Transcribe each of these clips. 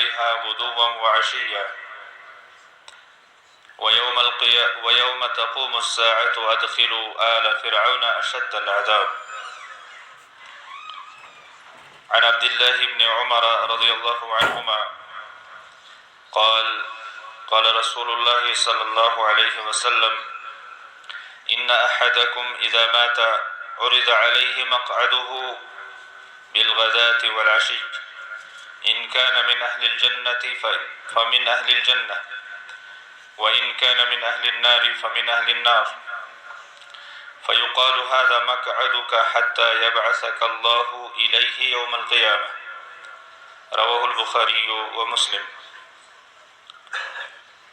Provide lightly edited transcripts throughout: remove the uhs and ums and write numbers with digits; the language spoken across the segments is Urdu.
عليها غدوا وعشيا ويوم تقوم الساعة أدخلوا آل فرعون أشد العذاب. عن عبد الله بن عمر رضي الله عنهما قال قال رسول الله صلى الله عليه وسلم إن أحدكم إذا مات عرض عليه مقعده بالغداة والعشي إن كان من أهل الجنة فمن أهل الجنة وإن كان من أهل النار فمن أهل النار فيقال هذا مقعدك حتى يبعثك الله إليه يوم القيامة. رواه البخاري ومسلم.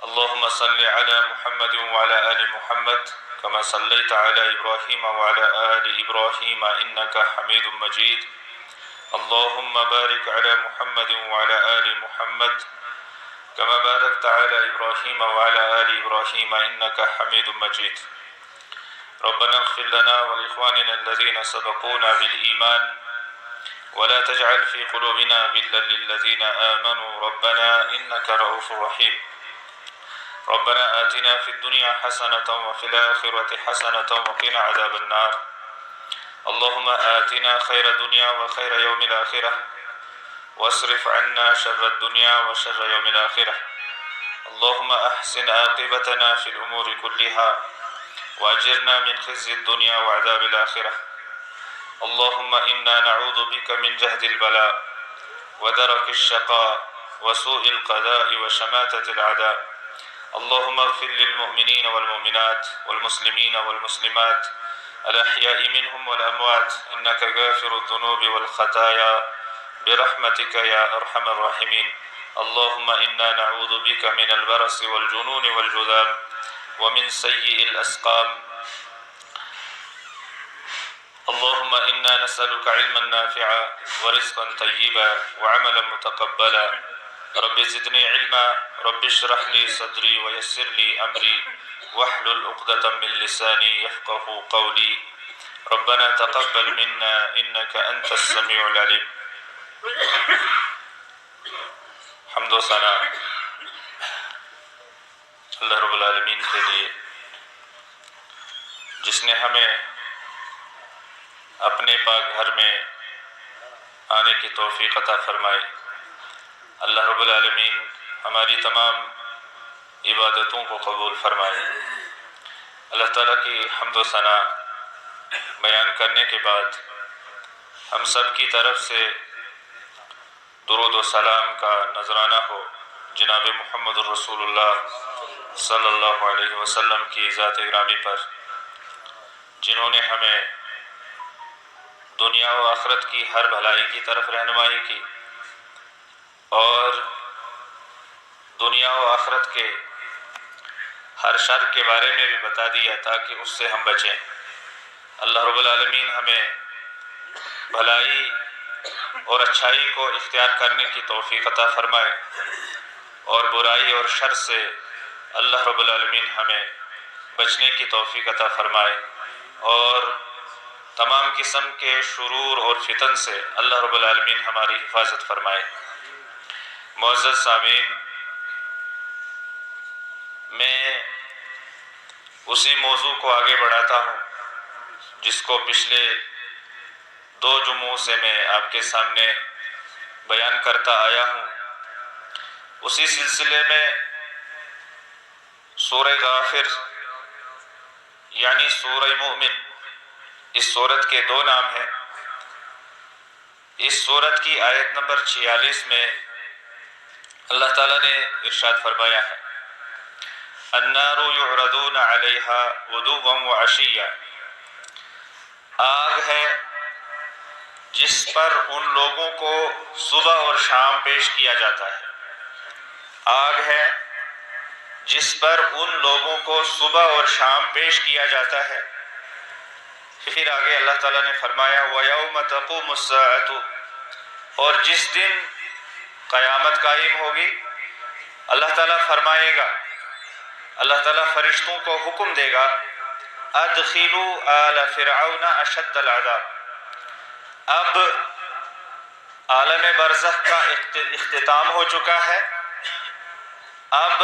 اللهم صل على محمد وعلى آل محمد كما صليت على إبراهيم وعلى آل إبراهيم إنك حميد مجيد. اللهم بارك على محمد وعلى آل محمد كما باركت على إبراهيم وعلى آل إبراهيم إنك حميد مجيد. ربنا اغفر لنا ولإخواننا الذين سبقونا بالإيمان ولا تجعل في قلوبنا غلا للذين آمنوا ربنا إنك رؤوف رحيم. ربنا آتنا في الدنيا حسنة وفي الآخرة حسنة وقنا عذاب النار. اللهم آتنا خير الدنيا وخير يوم الآخرة واصرف عنا شر الدنيا وشر يوم الآخرة. اللهم أحسن عاقبتنا في الأمور كلها وأجرنا من خزي الدنيا وعذاب الآخرة. اللهم إنا نعوذ بك من جهد البلاء ودرك الشقاء وسوء القضاء وشماتة الأعداء. اللهم اغفر للمؤمنين والمؤمنات والمسلمين والمسلمات الأحياء منهم والأموات إنك غافر الذنوب والخطايا برحمتك يا أرحم الراحمين. اللهم إنا نعوذ بك من البرص والجنون والجذام ومن سيء الأسقام. اللهم إنا نسألك علما نافعا ورزقا طيبا وعملا متقبلا. رب زدني علما رب اشرح لي صدري ويسر لي أمري واحلل عقدة من لساني يفقه قولي. ربنا تقبل منا إنك أنت السميع العليم. حمد و ثنا اللہ رب العالمین کے لیے جس نے ہمیں اپنے پاک گھر میں آنے کی توفیق عطا فرمائی. اللہ رب العالمین ہماری تمام عبادتوں کو قبول فرمائے. اللہ تعالیٰ کی حمد و ثنا بیان کرنے کے بعد ہم سب کی طرف سے درود و سلام کا نذرانہ ہو جناب محمد الرسول اللہ صلی اللہ علیہ وسلم کی ذات گرامی پر جنہوں نے ہمیں دنیا و آخرت کی ہر بھلائی کی طرف رہنمائی کی اور دنیا و آخرت کے ہر شر کے بارے میں بھی بتا دیا تاکہ اس سے ہم بچیں. اللہ رب العالمین ہمیں بھلائی اور اچھائی کو اختیار کرنے کی توفیق عطا فرمائے اور برائی اور شر سے اللہ رب العالمین ہمیں بچنے کی توفیق عطا فرمائے اور تمام قسم کے شرور اور فتن سے اللہ رب العالمین ہماری حفاظت فرمائے. معزز سامعین، میں اسی موضوع کو آگے بڑھاتا ہوں جس کو پچھلے 2 جمعوں سے میں آپ کے سامنے بیان کرتا آیا ہوں. اسی سلسلے میں سورہ غافر یعنی سورہ مومن، اس سورت کے 2 نام ہیں. اس سورت کی آیت نمبر 46 میں اللہ تعالیٰ نے ارشاد فرمایا ہے النار یعرضون علیہا غدوا وعشیا. آگ ہے جس پر ان لوگوں کو صبح اور شام پیش کیا جاتا ہے. آگ ہے جس پر ان لوگوں کو صبح اور شام پیش کیا جاتا ہے. پھر آگے اللہ تعالیٰ نے فرمایا وَيَوْمَ تَقُومُ السَّاعَةُ، اور جس دن قیامت قائم ہوگی اللہ تعالیٰ فرمائے گا، اللہ تعالیٰ فرشتوں کو حکم دے گا ادخلوا آل فرعون اشد العذاب. اب عالم برزخ کا اختتام ہو چکا ہے. اب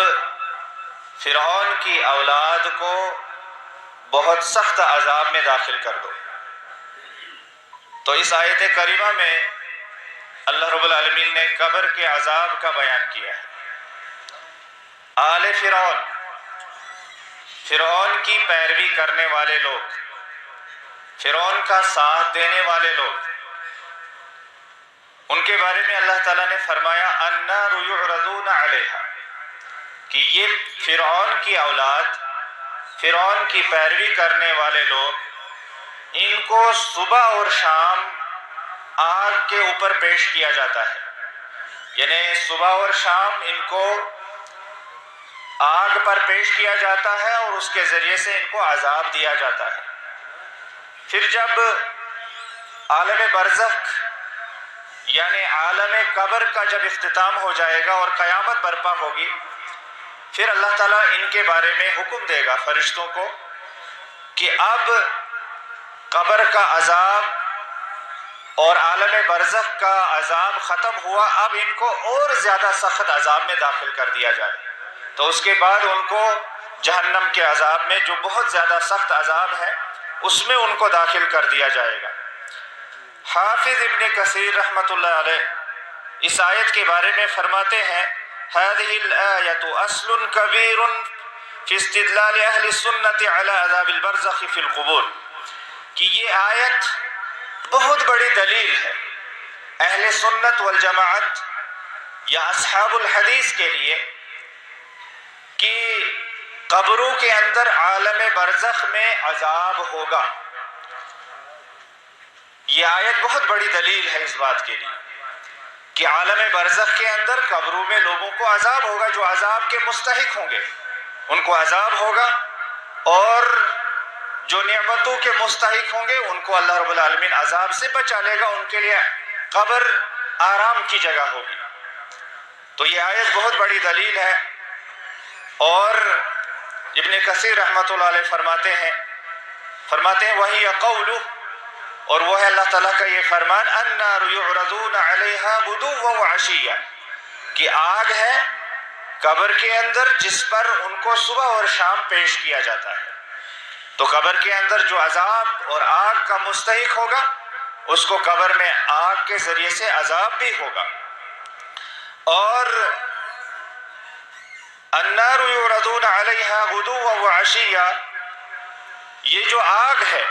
فرعون کی اولاد کو بہت سخت عذاب میں داخل کر دو. تو اس آیت کریمہ میں اللہ رب العالمین نے قبر کے عذاب کا بیان کیا ہے. آل فرعون کی پیروی کرنے والے لوگ، فرعون کا ساتھ دینے والے لوگ، ان کے بارے میں اللہ تعالیٰ نے فرمایا النار یعرضون علیہا، کہ یہ فرعون کی اولاد، فرعون کی پیروی کرنے والے لوگ، ان کو صبح اور شام آگ کے اوپر پیش کیا جاتا ہے. یعنی صبح اور شام ان کو آگ پر پیش کیا جاتا ہے اور اس کے ذریعے سے ان کو عذاب دیا جاتا ہے. پھر جب عالم برزخ یعنی عالم قبر کا جب اختتام ہو جائے گا اور قیامت برپا ہوگی، پھر اللہ تعالیٰ ان کے بارے میں حکم دے گا فرشتوں کو کہ اب قبر کا عذاب اور عالم برزخ کا عذاب ختم ہوا، اب ان کو اور زیادہ سخت عذاب میں داخل کر دیا جائے. تو اس کے بعد ان کو جہنم کے عذاب میں، جو بہت زیادہ سخت عذاب ہے، اس میں ان کو داخل کر دیا جائے گا. حافظ ابن کثیر رحمۃ اللہ علیہ اس آیت کے بارے میں فرماتے ہیں هذه الآية أصل كبير في استدلال أهل السنة على عذاب البرزخ في القبور، کہ یہ آیت بہت بڑی دلیل ہے اہل سنت والجماعت یا اصحاب الحدیث کے لیے کہ قبروں کے اندر عالم برزخ میں عذاب ہوگا. یہ آیت بہت بڑی دلیل ہے اس بات کے لیے کہ عالم برزخ کے اندر قبروں میں لوگوں کو عذاب ہوگا، جو عذاب کے مستحق ہوں گے ان کو عذاب ہوگا، اور جو نعمتوں کے مستحق ہوں گے ان کو اللہ رب العالمین عذاب سے بچا لے گا، ان کے لیے قبر آرام کی جگہ ہوگی. تو یہ آیت بہت بڑی دلیل ہے. اور ابن کثیر رحمۃ اللہ علیہ فرماتے ہیں وہی قول، اور وہ ہے اللہ تعالیٰ کا یہ فرمان النار یعرضون علیہا غدوا وعشیا، کہ آگ ہے قبر کے اندر جس پر ان کو صبح اور شام پیش کیا جاتا ہے. تو قبر کے اندر جو عذاب اور آگ کا مستحق ہوگا اس کو قبر میں آگ کے ذریعے سے عذاب بھی ہوگا. اور النار یعرضون علیہا غدوا وعشیا، یہ جو آگ ہے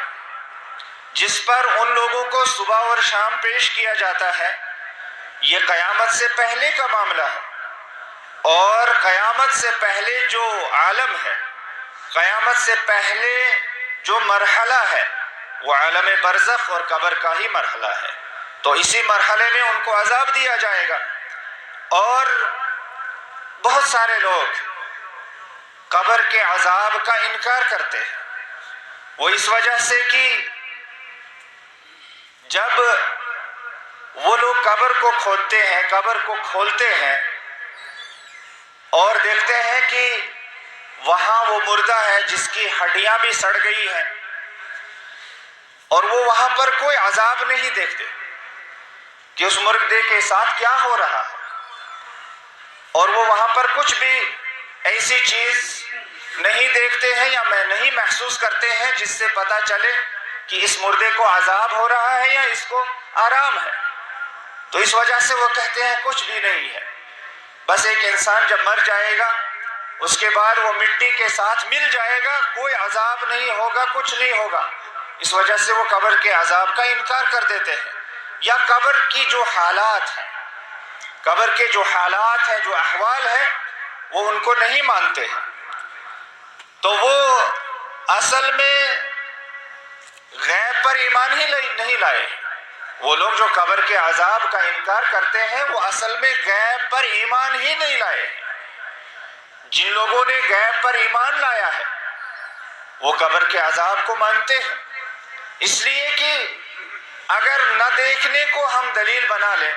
جس پر ان لوگوں کو صبح اور شام پیش کیا جاتا ہے، یہ قیامت سے پہلے کا معاملہ ہے. اور قیامت سے پہلے جو عالم ہے، قیامت سے پہلے جو مرحلہ ہے وہ عالم برزخ اور قبر کا ہی مرحلہ ہے. تو اسی مرحلے میں ان کو عذاب دیا جائے گا. اور بہت سارے لوگ قبر کے عذاب کا انکار کرتے ہیں، وہ اس وجہ سے کہ جب وہ لوگ قبر کو کھودتے ہیں، قبر کو کھولتے ہیں اور دیکھتے ہیں کہ وہاں وہ مردہ ہے جس کی ہڈیاں بھی سڑ گئی ہیں، اور وہ وہاں پر کوئی عذاب نہیں دیکھتے کہ اس مردے کے ساتھ کیا ہو رہا ہے، اور وہ وہاں پر کچھ بھی ایسی چیز نہیں دیکھتے ہیں یا نہیں محسوس کرتے ہیں جس سے پتہ چلے کہ اس مردے کو عذاب ہو رہا ہے یا اس کو آرام ہے. تو اس وجہ سے وہ کہتے ہیں کچھ بھی نہیں ہے. بس ایک انسان جب مر جائے گا اس کے بعد وہ مٹی کے ساتھ مل جائے گا، کوئی عذاب نہیں ہوگا، کچھ نہیں ہوگا. اس وجہ سے وہ قبر کے عذاب کا انکار کر دیتے ہیں. یا قبر کی جو حالات ہیں، قبر کے جو حالات ہیں، جو احوال ہیں، وہ ان کو نہیں مانتے ہیں. تو وہ اصل میں غیب پر ایمان ہی نہیں لائے. وہ لوگ جو قبر کے عذاب کا انکار کرتے ہیں وہ اصل میں غیب پر ایمان ہی نہیں لائے. جن لوگوں نے غیب پر ایمان لایا ہے وہ قبر کے عذاب کو مانتے ہیں، اس لیے کہ اگر نہ دیکھنے کو ہم دلیل بنا لیں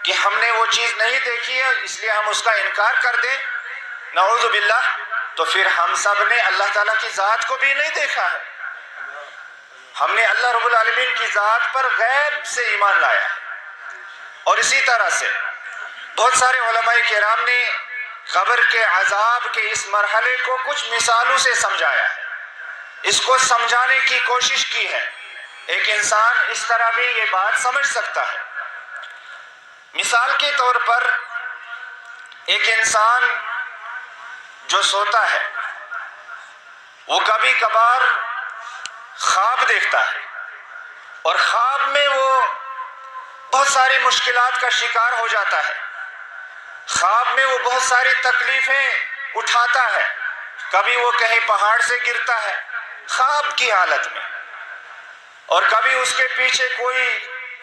کہ ہم نے وہ چیز نہیں دیکھی ہے اس لیے ہم اس کا انکار کر دیں، نعوذ باللہ، تو پھر ہم سب نے اللہ تعالیٰ کی ذات کو بھی نہیں دیکھا ہے. ہم نے اللہ رب العالمین کی ذات پر غیب سے ایمان لایا ہے. اور اسی طرح سے بہت سارے علماء کرام نے قبر کے عذاب کے اس مرحلے کو کچھ مثالوں سے سمجھایا ہے، اس کو سمجھانے کی کوشش کی ہے۔ ایک انسان اس طرح بھی یہ بات سمجھ سکتا ہے۔ مثال کے طور پر ایک انسان جو سوتا ہے وہ کبھی کبھار خواب دیکھتا ہے، اور خواب میں وہ بہت ساری مشکلات کا شکار ہو جاتا ہے، خواب میں وہ بہت ساری تکلیفیں اٹھاتا ہے، کبھی وہ کہیں پہاڑ سے گرتا ہے خواب کی حالت میں، اور کبھی اس کے پیچھے کوئی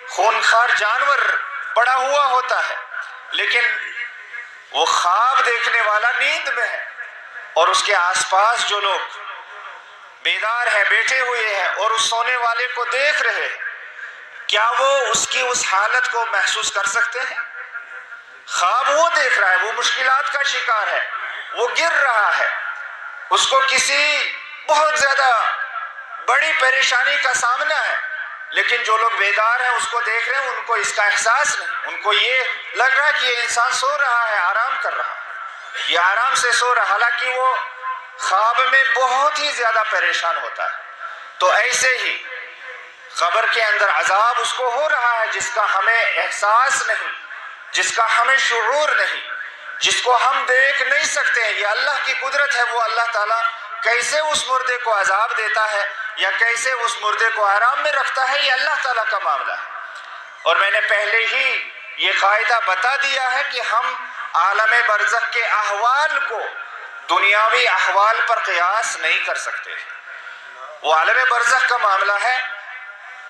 خونخوار جانور پڑا ہوا ہوتا ہے، لیکن وہ خواب دیکھنے والا نیند میں ہے، اور اس کے آس پاس جو لوگ بیدار ہیں، بیٹھے ہوئے ہیں اور اس سونے والے کو دیکھ رہے ہیں، کیا وہ اس کی اس حالت کو محسوس کر سکتے ہیں؟ خواب وہ دیکھ رہا ہے، وہ مشکلات کا شکار ہے، وہ گر رہا ہے، اس کو کسی بہت زیادہ بڑی پریشانی کا سامنا ہے، لیکن جو لوگ بیدار ہیں اس کو دیکھ رہے ہیں، ان کو اس کا احساس نہیں، ان کو یہ لگ رہا ہے کہ یہ انسان سو رہا ہے، آرام کر رہا ہے، یہ آرام سے سو رہا ہے، حالانکہ وہ خواب میں بہت ہی زیادہ پریشان ہوتا ہے۔ تو ایسے ہی قبر کے اندر عذاب اس کو ہو رہا ہے جس کا ہمیں احساس نہیں، جس کا ہمیں شعور نہیں، جس کو ہم دیکھ نہیں سکتے ہیں۔ یہ اللہ کی قدرت ہے، وہ اللہ تعالیٰ کیسے اس مردے کو عذاب دیتا ہے یا کیسے اس مردے کو آرام میں رکھتا ہے، یہ اللہ تعالیٰ کا معاملہ ہے۔ اور میں نے پہلے ہی یہ قاعدہ بتا دیا ہے کہ ہم عالم برزخ کے احوال کو دنیاوی احوال پر قیاس نہیں کر سکتے۔ وہ عالم برزخ کا معاملہ ہے،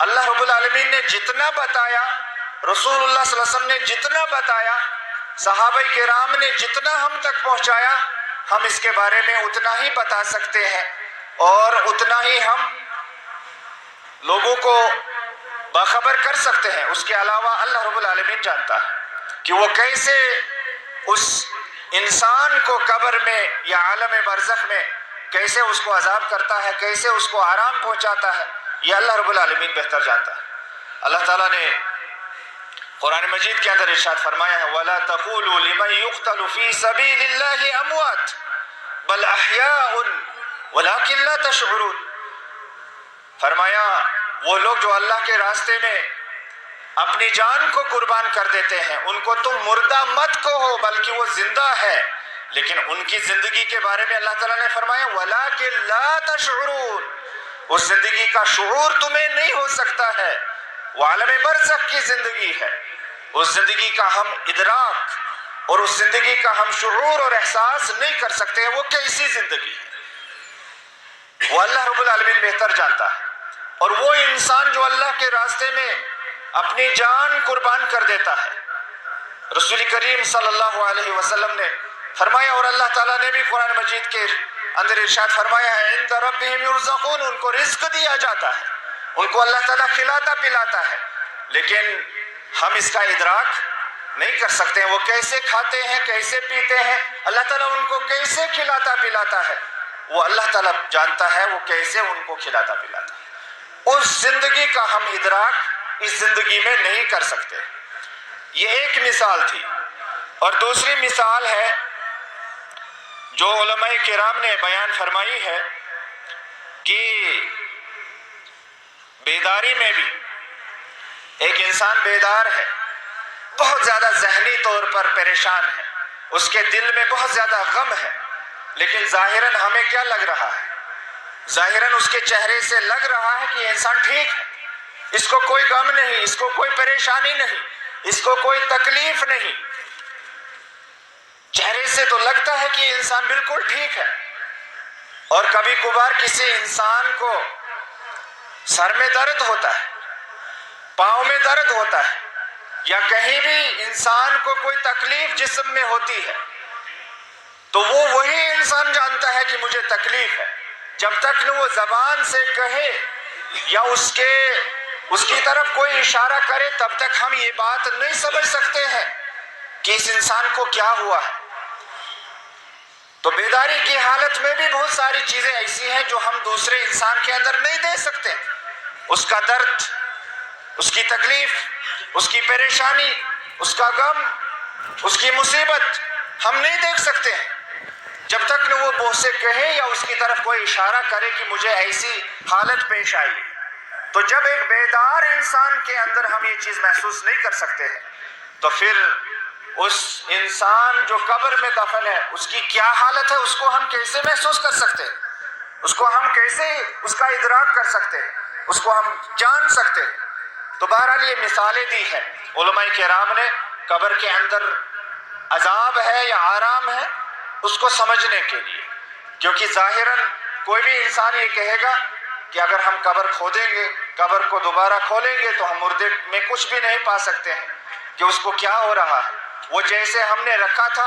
اللہ رب العالمین نے جتنا بتایا، رسول اللہ صلی اللہ علیہ وسلم نے جتنا بتایا، صحابہ کرام نے جتنا ہم تک پہنچایا، ہم اس کے بارے میں اتنا ہی بتا سکتے ہیں، اور اتنا ہی ہم لوگوں کو باخبر کر سکتے ہیں۔ اس کے علاوہ اللہ رب العالمین جانتا ہے کہ وہ کیسے اس انسان کو قبر میں یا عالم برزخ میں کیسے اس کو عذاب کرتا ہے، کیسے اس کو آرام پہنچاتا ہے، یہ اللہ رب العالمین بہتر جانتا ہے۔ اللہ تعالیٰ نے قرآن مجید کے اندر ارشاد فرمایا ہے وَلَا تَقُولُوا لِمَنْ يُقْتَلُ فِي سَبِيلِ اللَّهِ أَمْوَاتٌ بَلْ أَحْيَاءٌ وَلَكِنْ لَا تَشْعُرُونَ۔ فرمایا وہ لوگ جو اللہ کے راستے میں اپنی جان کو قربان کر دیتے ہیں، ان کو تم مردہ مت کہو بلکہ وہ زندہ ہے، لیکن ان کی زندگی کے بارے میں اللہ تعالیٰ نے فرمایا وَلَكِنْ لَا تَشْعُرُونَ، اس زندگی کا شعور تمہیں نہیں ہو سکتا ہے۔ وہ عالم برزخ کی زندگی ہے، اس زندگی کا ہم ادراک اور اس زندگی کا ہم شعور اور احساس نہیں کر سکتے ہیں۔ وہ کیسی زندگی ہے وہ اللہ رب العالمین بہتر جانتا ہے۔ اور وہ انسان جو اللہ کے راستے میں اپنی جان قربان کر دیتا ہے، رسول کریم صلی اللہ علیہ وسلم نے فرمایا، اور اللہ تعالیٰ نے بھی قرآن مجید کے اندر ارشاد فرمایا ہے عند ربہم یرزقون، ان کو رزق دیا جاتا ہے، ان کو اللہ تعالیٰ کھلاتا پلاتا ہے، لیکن ہم اس کا ادراک نہیں کر سکتے ہیں۔ وہ کیسے کھاتے ہیں، کیسے پیتے ہیں، اللہ تعالیٰ ان کو کیسے کھلاتا پلاتا ہے، وہ اللہ تعالیٰ جانتا ہے وہ کیسے ان کو کھلاتا پلاتا ہے۔ اس زندگی کا ہم ادراک اس زندگی میں نہیں کر سکتے۔ یہ ایک مثال تھی، اور دوسری مثال ہے جو علماء کرام نے بیان فرمائی ہے کہ بیداری میں بھی ایک انسان بیدار ہے، بہت زیادہ ذہنی طور پر پریشان ہے، اس کے دل میں بہت زیادہ غم ہے، لیکن ظاہراً ہمیں کیا لگ رہا ہے؟ ظاہراً اس کے چہرے سے لگ رہا ہے کہ یہ انسان ٹھیک ہے، اس کو کوئی غم نہیں، اس کو کوئی پریشانی نہیں، اس کو کوئی تکلیف نہیں، چہرے سے تو لگتا ہے کہ یہ انسان بالکل ٹھیک ہے۔ اور کبھی کبھار کسی انسان کو سر میں درد ہوتا ہے، پاؤں میں درد ہوتا ہے، یا کہیں بھی انسان کو کوئی تکلیف جسم میں ہوتی ہے، تو وہ وہی انسان جانتا ہے کہ مجھے تکلیف ہے۔ جب تک نہ وہ زبان سے کہے یا اس کی طرف کوئی اشارہ کرے، تب تک ہم یہ بات نہیں سمجھ سکتے ہیں کہ اس انسان کو کیا ہوا ہے۔ تو بیداری کی حالت میں بھی بہت ساری چیزیں ایسی ہیں جو ہم دوسرے انسان کے اندر نہیں دے سکتے۔ اس کا درد، اس کی تکلیف، اس کی پریشانی، اس کا غم، اس کی مصیبت ہم نہیں دیکھ سکتے ہیں جب تک نہ وہ منہ سے کہے یا اس کی طرف کوئی اشارہ کرے کہ مجھے ایسی حالت پیش آئی۔ تو جب ایک بیدار انسان کے اندر ہم یہ چیز محسوس نہیں کر سکتے ہیں تو پھر اس انسان جو قبر میں دفن ہے اس کی کیا حالت ہے، اس کو ہم کیسے محسوس کر سکتے ہیں، اس کو ہم کیسے اس کا ادراک کر سکتے ہیں، اس کو ہم جان سکتے ہیں۔ تو بہرحال یہ مثالیں دی ہیں علماء کرام نے قبر کے اندر عذاب ہے یا آرام ہے اس کو سمجھنے کے لیے، کیونکہ ظاہراً کوئی بھی انسان یہ کہے گا کہ اگر ہم قبر کھودیں گے، قبر کو دوبارہ کھولیں گے تو ہم مردے میں کچھ بھی نہیں پا سکتے ہیں کہ اس کو کیا ہو رہا ہے، وہ جیسے ہم نے رکھا تھا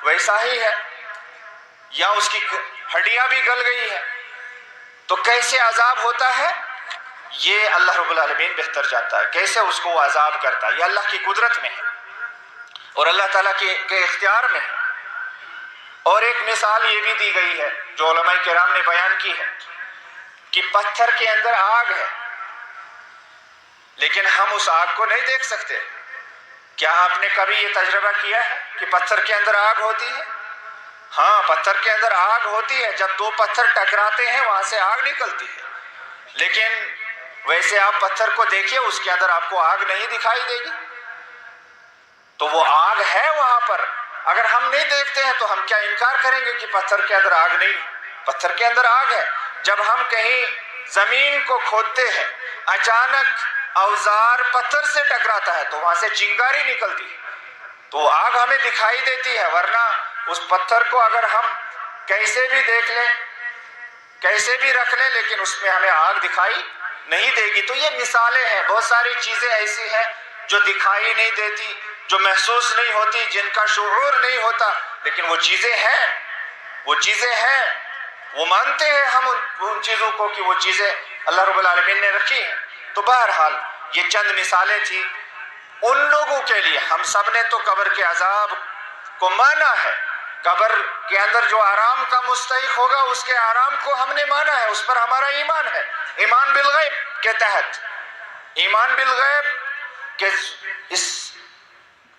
ویسا ہی ہے یا اس کی ہڈیاں بھی گل گئی ہیں۔ تو کیسے عذاب ہوتا ہے یہ اللہ رب العالمین بہتر جانتا ہے، کیسے اس کو وہ عذاب کرتا ہے، یہ اللہ کی قدرت میں ہے اور اللہ تعالیٰ کے اختیار میں ہے۔ اور ایک مثال یہ بھی دی گئی ہے جو علماء کرام نے بیان کی ہے کہ پتھر کے اندر آگ ہے لیکن ہم اس آگ کو نہیں دیکھ سکتے۔ کیا آپ نے کبھی یہ تجربہ کیا ہے کہ پتھر کے اندر آگ ہوتی ہے؟ ہاں، پتھر کے اندر آگ ہوتی ہے، جب دو پتھر ٹکراتے ہیں وہاں سے آگ نکلتی ہے، لیکن ویسے آپ پتھر کو دیکھیے اس کے اندر آپ کو آگ نہیں دکھائی دے گی۔ تو وہ آگ ہے وہاں پر، اگر ہم نہیں دیکھتے ہیں تو ہم کیا انکار کریں گے کہ پتھر کے اندر آگ نہیں؟ پتھر کے اندر آگ ہے۔ جب ہم کہیں زمین کو کھودتے ہیں اچانک اوزار پتھر سے ٹکراتا ہے تو وہاں سے چنگاری نکلتی ہے تو آگ ہمیں دکھائی دیتی ہے، ورنہ اس پتھر کو اگر ہم کیسے بھی دیکھ لیں، کیسے بھی رکھ لیں، لیکن اس میں ہمیں آگ دکھائی نہیں دے گی۔ تو یہ مثالیں ہیں، بہت ساری چیزیں ایسی ہیں جو دکھائی نہیں دیتی، جو محسوس نہیں ہوتی، جن کا شعور نہیں ہوتا، لیکن وہ چیزیں ہیں، وہ چیزیں ہیں، وہ مانتے ہیں ہم ان چیزوں کو کہ وہ چیزیں اللہ رب العالمین نے رکھی ہیں۔ تو بہرحال یہ چند مثالیں تھیں ان لوگوں کے لیے۔ ہم سب نے تو قبر کے عذاب کو مانا ہے، قبر کے اندر جو آرام کا مستحق ہوگا اس کے آرام کو ہم نے مانا ہے، اس پر ہمارا ایمان ہے، ایمان بالغیب کے تحت، ایمان بالغیب کے اس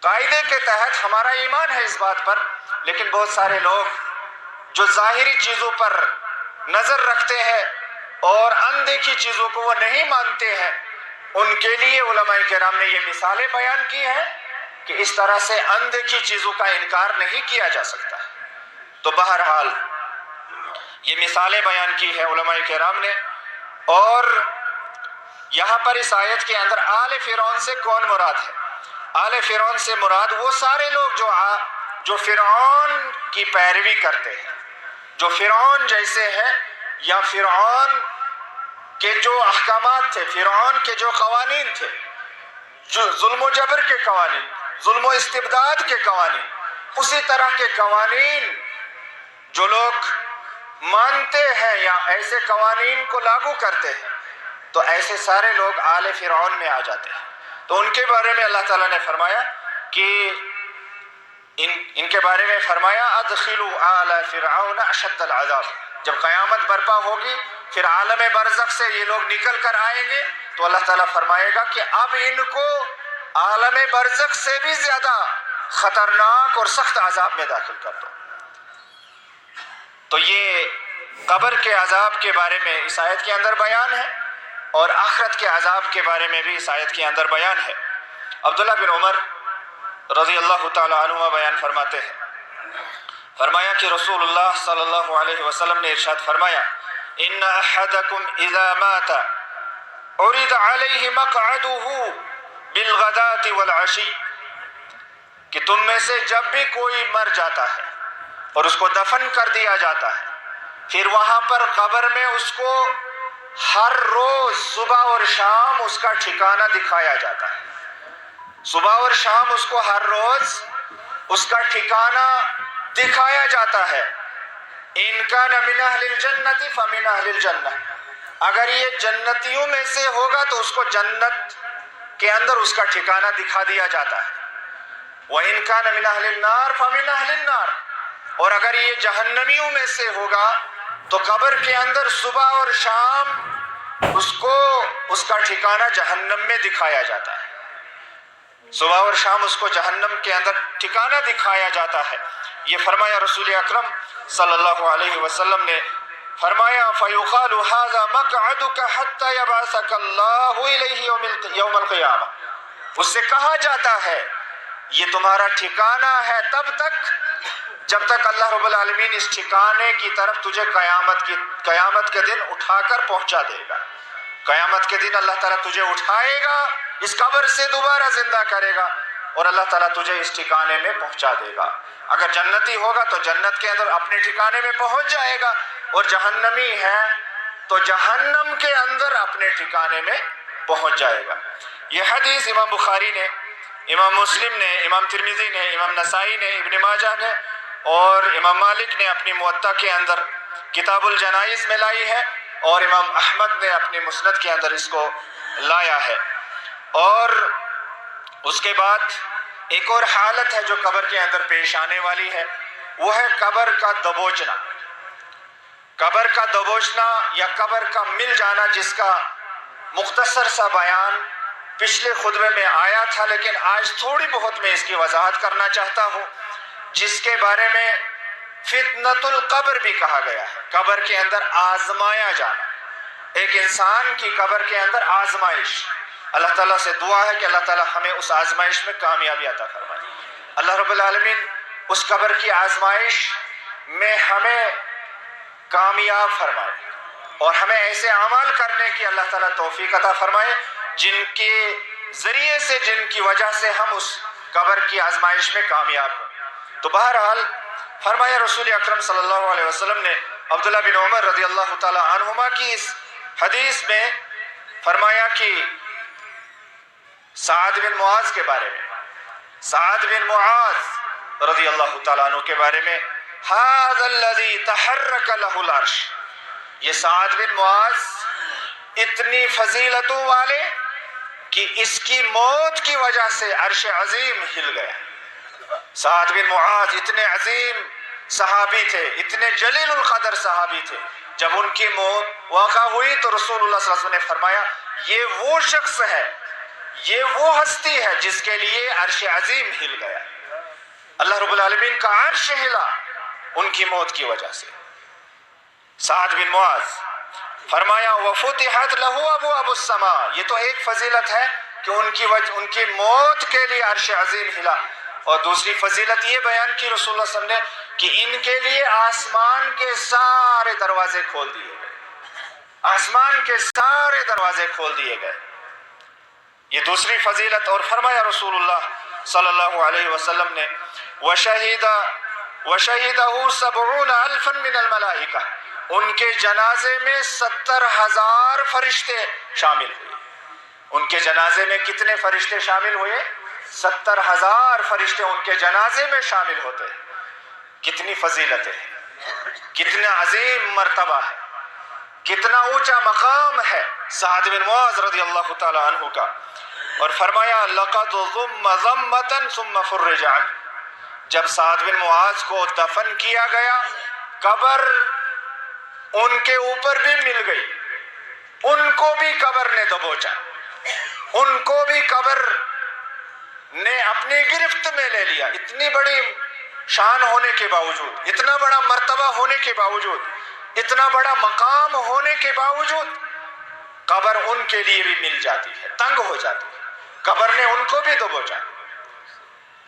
قاعدے کے تحت ہمارا ایمان ہے اس بات پر۔ لیکن بہت سارے لوگ جو ظاہری چیزوں پر نظر رکھتے ہیں اور اندیکھی چیزوں کو وہ نہیں مانتے ہیں، ان کے لیے علماء کرام نے یہ مثالیں بیان کی ہیں کہ اس طرح سے اندیکھی چیزوں کا انکار نہیں کیا جا سکتا ہے۔ تو بہرحال یہ مثالیں بیان کی ہیں علماء کرام نے۔ اور یہاں پر اس آیت کے اندر آل فرعون سے کون مراد ہے؟ آل فرعون سے مراد وہ سارے لوگ جو فرعون کی پیروی کرتے ہیں، جو فرعون جیسے ہیں، یا فرعون کے جو احکامات تھے، فرعون کے جو قوانین تھے، جو ظلم و جبر کے قوانین، ظلم و استبداد کے قوانین، اسی طرح کے قوانین جو لوگ مانتے ہیں یا ایسے قوانین کو لاگو کرتے ہیں، تو ایسے سارے لوگ آل فرعون میں آ جاتے ہیں۔ تو ان کے بارے میں اللہ تعالیٰ نے فرمایا کہ ان کے بارے میں فرمایا ادخلوا آل فرعون اشد العذاب۔ جب قیامت برپا ہوگی پھر عالم برزخ سے یہ لوگ نکل کر آئیں گے تو اللہ تعالیٰ فرمائے گا کہ اب ان کو عالم برزخ سے بھی زیادہ خطرناک اور سخت عذاب میں داخل کر دو۔ تو یہ قبر کے عذاب کے بارے میں اس آیت کے اندر بیان ہے اور آخرت کے عذاب کے بارے میں بھی اس آیت کے اندر بیان ہے۔ عبداللہ بن عمر رضی اللہ تعالی عنہ بیان فرماتے ہیں، فرمایا کہ رسول اللہ صلی اللہ علیہ وسلم نے ارشاد فرمایا ان احدکم اذا مات عرض علیہ مقعده بالغداة والعشی، کہ تم میں سے جب بھی کوئی مر جاتا ہے اور اس کو دفن کر دیا جاتا ہے پھر وہاں پر قبر میں اس کو ہر روز صبح اور شام اس کا ٹھکانہ دکھایا جاتا ہے، صبح اور شام اس کو ہر روز اس کا ٹھکانہ دکھایا جاتا ہے۔ ان کان من اہل الجنۃ فمن اہل الجنہ، اگر یہ جنتیوں میں سے ہوگا تو اس کو جنت کے اندر اس کا ٹھکانہ دکھا دیا جاتا ہے۔ وَإِن كَانَ مِنْ أَهْلِ النَّارِ فَمِنْ أَهْلِ النَّارِ، اور اگر یہ جہنمیوں میں سے ہوگا تو قبر کے اندر صبح اور شام اس کو اس کا ٹھکانہ جہنم میں دکھایا جاتا ہے۔ صبح اور شام اس کو جہنم کے اندر ٹھکانہ دکھایا جاتا ہے۔ یہ فرمایا رسول اکرم صلی اللہ علیہ وسلم نے، فرمایا فَيُقَالُ هَذَا مَقْعَدُكَ حَتَّى يَبْعَثَكَ اللَّهُ إِلَيْهِ يَوْمَ الْقِيَامَةِ، اس سے کہا جاتا ہے یہ تمہارا ٹھکانہ ہے تب تک جب تک اللہ رب العالمین اس ٹھکانے کی طرف تجھے قیامت کے دن اٹھا کر پہنچا دے گا۔ قیامت کے دن اللہ تعالیٰ تجھے اٹھائے گا، اس قبر سے دوبارہ زندہ کرے گا اور اللہ تعالیٰ تجھے اس ٹھکانے میں پہنچا دے گا۔ اگر جنتی ہوگا تو جنت کے اندر اپنے ٹھکانے میں پہنچ جائے گا، اور جہنمی ہے تو جہنم کے اندر اپنے ٹھکانے میں پہنچ جائے گا۔ یہ حدیث امام بخاری نے، امام مسلم نے، امام ترمذی نے، امام نسائی نے، ابن ماجہ نے اور امام مالک نے اپنی موطا کے اندر کتاب الجنائز میں لائی ہے، اور امام احمد نے اپنی مسند کے اندر اس کو لایا ہے۔ اور اس کے بعد ایک اور حالت ہے جو قبر کے اندر پیش آنے والی ہے، وہ ہے قبر کا دبوچنا۔ قبر کا دبوچنا یا قبر کا مل جانا، جس کا مختصر سا بیان پچھلے خطبے میں آیا تھا، لیکن آج تھوڑی بہت میں اس کی وضاحت کرنا چاہتا ہوں، جس کے بارے میں فتنۃ القبر بھی کہا گیا ہے، قبر کے اندر آزمایا جانا، ایک انسان کی قبر کے اندر آزمائش۔ اللہ تعالیٰ سے دعا ہے کہ اللہ تعالیٰ ہمیں اس آزمائش میں کامیابی عطا فرمائے۔ اللہ رب العالمین اس قبر کی آزمائش میں ہمیں کامیاب فرمائے اور ہمیں ایسے اعمال کرنے کی اللہ تعالیٰ توفیق عطا فرمائے جن کے ذریعے سے، جن کی وجہ سے ہم اس قبر کی آزمائش میں کامیاب ہوں۔ تو بہرحال فرمایا رسول اکرم صلی اللہ علیہ وسلم نے عبداللہ بن عمر رضی اللہ تعالی عنہما کی اس حدیث میں فرمایا کہ سعد بن معاذ کے بارے میں، سعد بن معاذ رضی اللہ تعالیٰ عنہ کے بارے میں، هذا الذي تحرك له العرش، یہ سعد بن معاذ اتنی فضیلتوں والے کہ اس کی موت کی وجہ سے عرش عظیم ہل گیا۔ سعد بن معاذ اتنے عظیم صحابی تھے، اتنے جلیل القدر صحابی تھے، جب ان کی موت واقع ہوئی تو رسول اللہ صلی اللہ علیہ وسلم نے فرمایا یہ وہ شخص ہے، یہ وہ ہستی ہے جس کے لیے عرش عظیم ہل گیا۔ اللہ رب العالمین کا عرش ہلا ان کی موت کی وجہ سے۔ سعد بن معاذ فرمایا وَفُتِحَتْ لَهُ أَبْوَابُ السَّمَاءِ، یہ تو ایک فضیلت ہے کہ ان کی موت کے لیے عرش عظیم ہلا، اور دوسری فضیلت یہ بیان کی رسول اللہ صلی اللہ علیہ وسلم نے کہ ان کے لیے آسمان کے سارے دروازے کھول دیے گئے، آسمان کے سارے دروازے کھول دیے گئے، یہ دوسری فضیلت۔ اور فرمایا رسول اللہ صلی اللہ علیہ وسلم نے وَشَهِدَهُ 70,000 مِّنَ الْمَلَائِكَةِ، ان کے جنازے میں 70,000 فرشتے شامل ہوئے۔ ان کے جنازے میں کتنے فرشتے شامل ہوئے؟ 70,000 فرشتے ان کے جنازے میں شامل ہوتے ہیں۔ کتنی فضیلتیں ہیں، کتنا عظیم مرتبہ ہے، کتنا اونچا مقام ہے سعد بن معاذ رضی اللہ تعالی عنہ کا۔ اور فرمایا لَقَدْ ضُمَّ ضَمَّةً ثُمَّ فُرِّجَ عَنْهُ، جب سعد بن معاذ کو دفن کیا گیا، قبر ان کے اوپر بھی مل گئی، ان کو بھی قبر نے دبوچا، ان کو بھی قبر نے اپنی گرفت میں لے لیا۔ اتنی بڑی شان ہونے کے باوجود، اتنا بڑا مرتبہ ہونے کے باوجود، اتنا بڑا مقام ہونے کے باوجود، قبر ان کے لیے بھی مل جاتی ہے، تنگ ہو جاتی ہے، قبر نے ان کو بھی دبوچا۔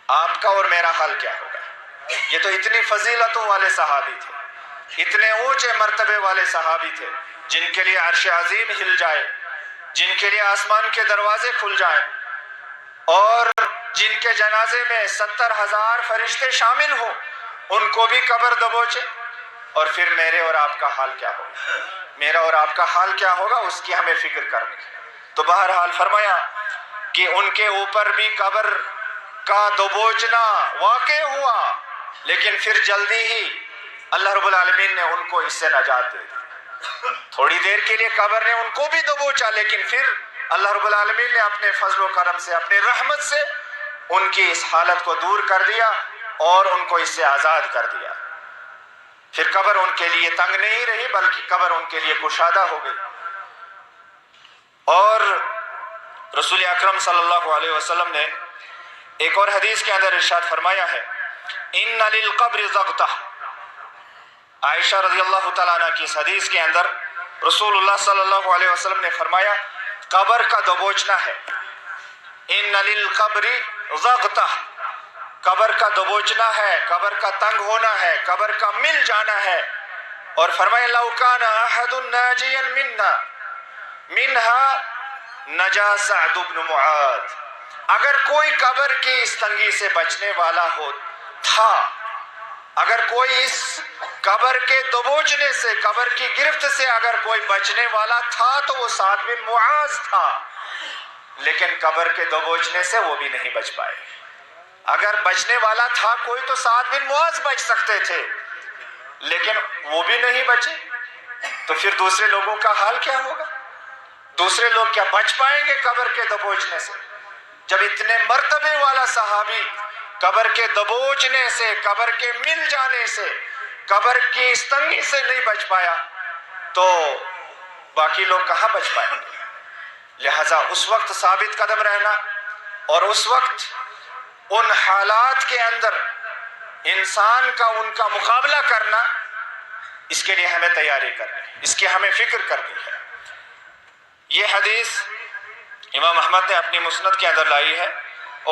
آپ کا اور میرا حال کیا ہوگا؟ یہ تو اتنی فضیلتوں والے صحابی تھے، اتنے اونچے مرتبے والے صحابی تھے، جن کے لیے عرش عظیم ہل جائے، جن کے لیے آسمان کے دروازے کھل جائیں، اور جن کے جنازے میں 70,000 فرشتے شامل ہوں، ان کو بھی قبر دبوچے۔ اور پھر میرے اور آپ کا حال کیا ہوگا؟ میرا اور آپ کا حال کیا ہوگا، اس کی ہمیں فکر کرنی ہے۔ تو بہرحال فرمایا کہ ان کے اوپر بھی قبر کا دبوچنا واقع ہوا، لیکن پھر جلدی ہی اللہ رب العالمین نے ان کو اس سے نجات دے دی۔ تھوڑی دیر کے لیے قبر نے ان کو بھی دبوچا، لیکن پھر اللہ رب العالمین نے اپنے فضل و کرم سے، اپنے رحمت سے ان کی اس حالت کو دور کر دیا اور ان کو اس سے آزاد کر دیا۔ پھر قبر ان کے لیے تنگ نہیں رہی، بلکہ قبر ان کے لیے کشادہ ہو گئی۔ اور رسول اکرم صلی اللہ علیہ وسلم نے ایک اور حدیث کے اندر ارشاد فرمایا ہے ان للقبر ضغطہ، عائشہ رضی اللہ تعالیٰ عنہ کی اس حدیث کے اندر رسول اللہ صلی اللہ علیہ وسلم نے فرمایا قبر کا دبوچنا ہے، ان للقبر ضغطہ، قبر کا دبوچنا ہے، قبر کا تنگ ہونا ہے، قبر کا مل جانا ہے. اور فرمایا لو کان احد ناجیا منا منها نجا سعد بن معاذ، اگر کوئی قبر کی اس تنگی سے بچنے والا ہو تھا، اگر کوئی اس قبر کے دبوچنے سے، قبر کی گرفت سے اگر کوئی بچنے والا تھا تو وہ سعد بن معاذ تھا، لیکن قبر کے دبوچنے سے وہ بھی نہیں بچ پائے. اگر بچنے والا تھا کوئی تو سعد بن معاذ بچ سکتے تھے، لیکن وہ بھی نہیں بچے، تو پھر دوسرے لوگوں کا حال کیا ہوگا؟ دوسرے لوگ کیا بچ پائیں گے قبر کے دبوچنے سے؟ جب اتنے مرتبے والا صحابی قبر کے دبوچنے سے، قبر کے مل جانے سے، قبر کی اس تنگی سے نہیں بچ پایا تو باقی لوگ کہاں بچ پائیں گے؟ لہذا اس وقت ثابت قدم رہنا اور اس وقت ان حالات کے اندر انسان کا ان کا مقابلہ کرنا، اس کے لیے ہمیں تیاری کرنی ہے، اس کی ہمیں فکر کرنی ہے. یہ حدیث امام احمد نے اپنی مسند کے اندر لائی ہے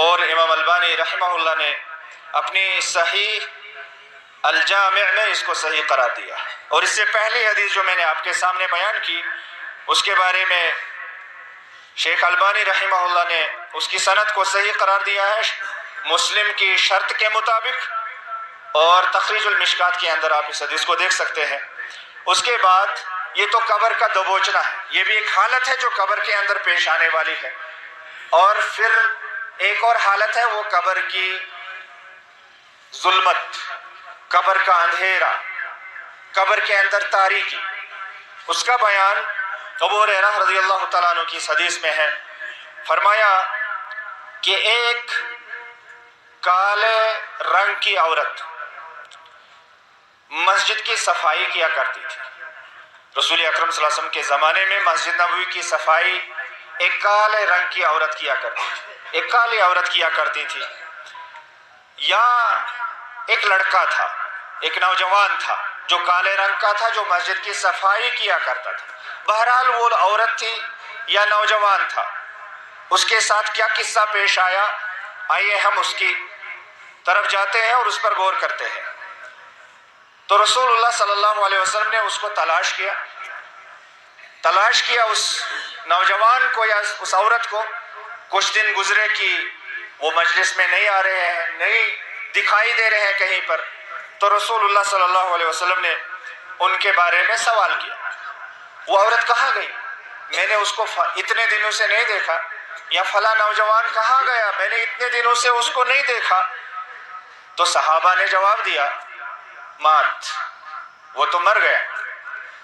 اور امام البانی رحمہ اللہ نے اپنی صحیح الجامع میں اس کو صحیح قرار دیا. اور اس سے پہلی حدیث جو میں نے آپ کے سامنے بیان کی اس کے بارے میں شیخ البانی رحمہ اللہ نے اس کی سند کو صحیح قرار دیا ہے مسلم کی شرط کے مطابق، اور تخریج المشکات کے اندر آپ اس حدیث کو دیکھ سکتے ہیں. اس کے بعد یہ تو قبر کا دبوچنا ہے، یہ بھی ایک حالت ہے جو قبر کے اندر پیش آنے والی ہے. اور پھر ایک اور حالت ہے وہ قبر کی ظلمت، قبر کا اندھیرا، قبر کے اندر تاریکی. اس کا بیان ابو ہریرہ رضی اللہ تعالیٰ عنہ کی اس حدیث میں ہے. فرمایا کہ ایک کالے رنگ کی عورت مسجد کی صفائی کیا کرتی تھی. رسول اکرم صلی اللہ علیہ وسلم کے زمانے میں مسجد نبوی کی صفائی ایک کالے رنگ کی عورت کیا کرتی تھی، ایک کالی عورت کیا کرتی تھی. یا ایک لڑکا تھا، ایک نوجوان تھا جو کالے رنگ کا تھا، جو مسجد کی صفائی کیا کرتا تھا. بہرحال وہ عورت تھی یا نوجوان تھا، اس کے ساتھ کیا قصہ پیش آیا، آئیے ہم اس کی طرف جاتے ہیں اور اس پر غور کرتے ہیں. تو رسول اللہ صلی اللہ علیہ وسلم نے اس کو تلاش کیا اس نوجوان کو یا اس عورت کو. کچھ دن گزرے کہ وہ مجلس میں نہیں آ رہے ہیں، نہیں دکھائی دے رہے ہیں کہیں پر. تو رسول اللہ صلی اللہ علیہ وسلم نے ان کے بارے میں سوال کیا، وہ عورت کہاں گئی؟ میں نے اس کو اتنے دنوں سے نہیں دیکھا. یا فلاں نوجوان کہاں گیا؟ میں نے اتنے دنوں سے اس کو نہیں دیکھا. تو صحابہ نے جواب دیا مات، وہ تو مر گیا،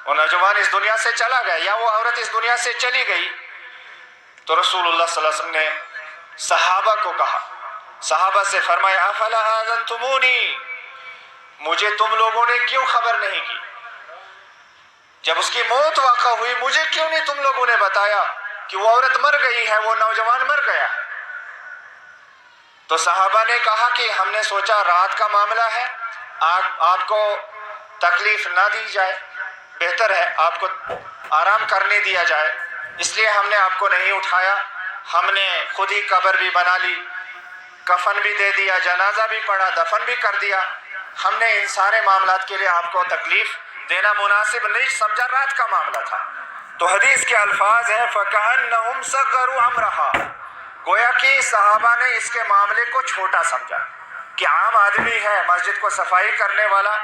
وہ نوجوان اس دنیا سے چلا گیا، یا وہ عورت اس دنیا سے چلی گئی. تو رسول اللہ صلی اللہ علیہ وسلم نے صحابہ کو کہا، صحابہ سے فرمایا افلا آذنتمونی، مجھے تم لوگوں نے کیوں خبر نہیں کی؟ جب اس کی موت واقع ہوئی مجھے کیوں نہیں تم لوگوں نے بتایا کہ وہ عورت مر گئی ہے، وہ نوجوان مر گیا ہے؟ تو صحابہ نے کہا کہ ہم نے سوچا رات کا معاملہ ہے، آپ کو تکلیف نہ دی جائے، بہتر ہے آپ کو آرام کرنے دیا جائے، اس لیے ہم نے آپ کو نہیں اٹھایا. ہم نے خود ہی قبر بھی بنا لی، کفن بھی دے دیا، جنازہ بھی پڑھا، دفن بھی کر دیا. ہم نے ان سارے معاملات کے لیے آپ کو تکلیف دینا مناسب نہیں سمجھا، رات کا معاملہ تھا. تو حدیث کے الفاظ ہیں فَكَأَنَّهُمْ صَغَّرُوا أَمْرَهَا، گویا کہ صحابہ نے اس کے معاملے کو چھوٹا سمجھا کہ عام آدمی ہے، مسجد کو صفائی کرنے والا،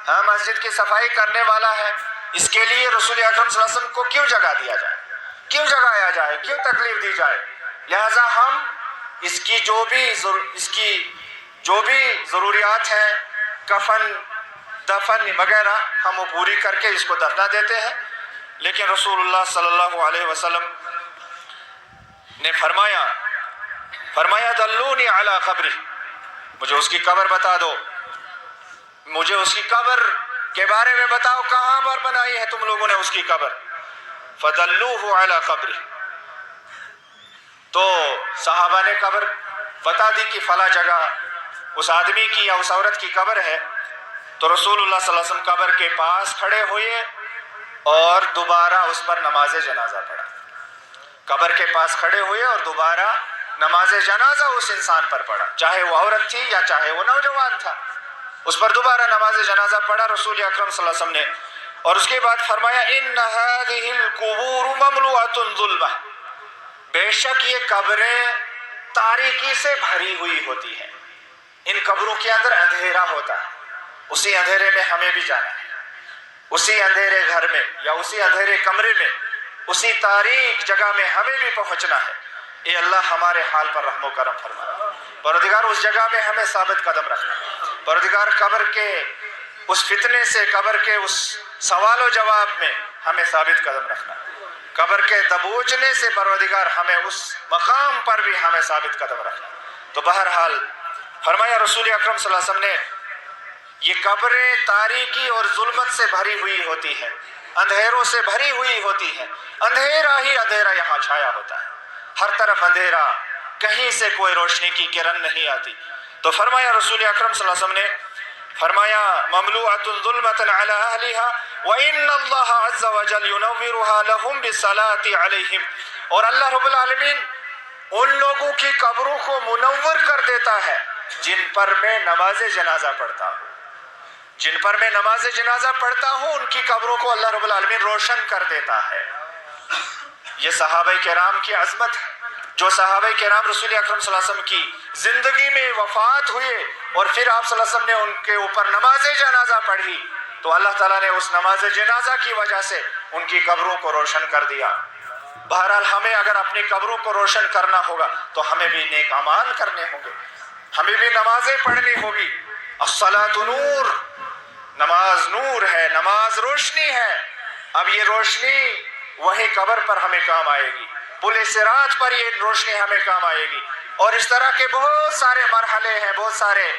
ہاں مسجد کی صفائی کرنے والا ہے، اس کے لیے رسول اکرم صلی اللہ علیہ وسلم کو کیوں جگہ دیا جائے، کیوں جگایا جائے، کیوں تکلیف دی جائے؟ لہذا ہم اس کی جو بھی ضروریات ہیں، کفن دفن وغیرہ، ہم وہ پوری کر کے اس کو دفنا دیتے ہیں. لیکن رسول اللہ صلی اللہ علیہ وسلم نے فرمایا دلونی علی قبری، مجھے اس کی قبر بتا دو، مجھے اس کی قبر کے بارے میں بتاؤ، کہاں پر بنائی ہے تم لوگوں نے اس کی قبر؟ فدلوہ علی قبری، تو صحابہ نے قبر بتا دی کہ فلاں جگہ اس آدمی کی یا اس عورت کی قبر ہے، تو رسول اللہ صلی اللہ علیہ وسلم قبر کے پاس کھڑے ہوئے اور دوبارہ اس پر نماز جنازہ پڑھا۔ قبر کے پاس کھڑے ہوئے اور دوبارہ نماز جنازہ اس انسان پر پڑھا، چاہے وہ عورت تھی یا چاہے وہ نوجوان تھا، اس پر دوبارہ نماز جنازہ پڑھا رسول اکرم صلی اللہ علیہ وسلم نے۔ اور اس کے بعد فرمایا ان هذه القبور مملوءة ظلمہ، بے شک یہ قبریں تاریکی سے بھری ہوئی ہوتی ہیں، ان قبروں کے اندر اندھیرا ہوتا ہے، اسی اندھیرے میں ہمیں بھی جانا ہے، اسی اندھیرے گھر میں یا اسی اندھیرے کمرے میں، اسی تاریک جگہ میں ہمیں بھی پہنچنا ہے۔ اے اللہ ہمارے حال پر رحم و کرم فرما، پروردگار اس جگہ میں ہمیں ثابت قدم رکھنا، پروردگار قبر کے اس فتنے سے، قبر کے اس سوال و جواب میں ہمیں ثابت قدم رکھنا، قبر کے دبوچنے سے پروردگار ہمیں اس مقام پر بھی ہمیں ثابت قدم رکھنا۔ تو بہرحال فرمایا رسول اکرم صلی اللہ علیہ وسلم نے یہ قبریں تاریکی اور ظلمت سے بھری ہوئی ہوتی ہیں، اندھیروں سے بھری ہوئی ہوتی ہیں، اندھیرا ہی اندھیرا یہاں چھایا ہوتا ہے، ہر طرف اندھیرا، کہیں سے کوئی روشنی کی کرن نہیں آتی۔ تو فرمایا رسول اکرم صلی اللہ علیہ وسلم نے فرمایا مملوءۃ ظلمۃ علی اہلھا وان اللہ عز وجل ینورھا لهم بالصلاۃ علیہم، اور اللہ رب العالمین ان لوگوں کی قبروں کو منور کر دیتا ہے جن پر میں نماز جنازہ پڑھتا ہوں، جن پر میں نماز جنازہ پڑھتا ہوں ان کی قبروں کو اللہ رب العالمین روشن کر دیتا ہے۔ یہ صحابہ کرام کی عظمت ہے، جو صحابہ کرام رسول اکرم صلی اللہ علیہ وسلم کی زندگی میں وفات ہوئے اور پھر آپ صلی اللہ علیہ وسلم نے ان کے اوپر نماز جنازہ پڑھی تو اللہ تعالیٰ نے اس نماز جنازہ کی وجہ سے ان کی قبروں کو روشن کر دیا۔ بہرحال ہمیں اگر اپنی قبروں کو روشن کرنا ہوگا تو ہمیں بھی نیک اعمال کرنے ہوں گے، ہمیں بھی نمازیں پڑھنی ہوگی۔ الصلاۃ نور، نماز نور ہے، نماز روشنی ہے۔ اب یہ روشنی وہی قبر پر ہمیں کام آئے گی، پل صراط پر یہ روشنی ہمیں کام آئے گی، اور اس طرح کے بہت سارے مرحلے ہیں، بہت سارے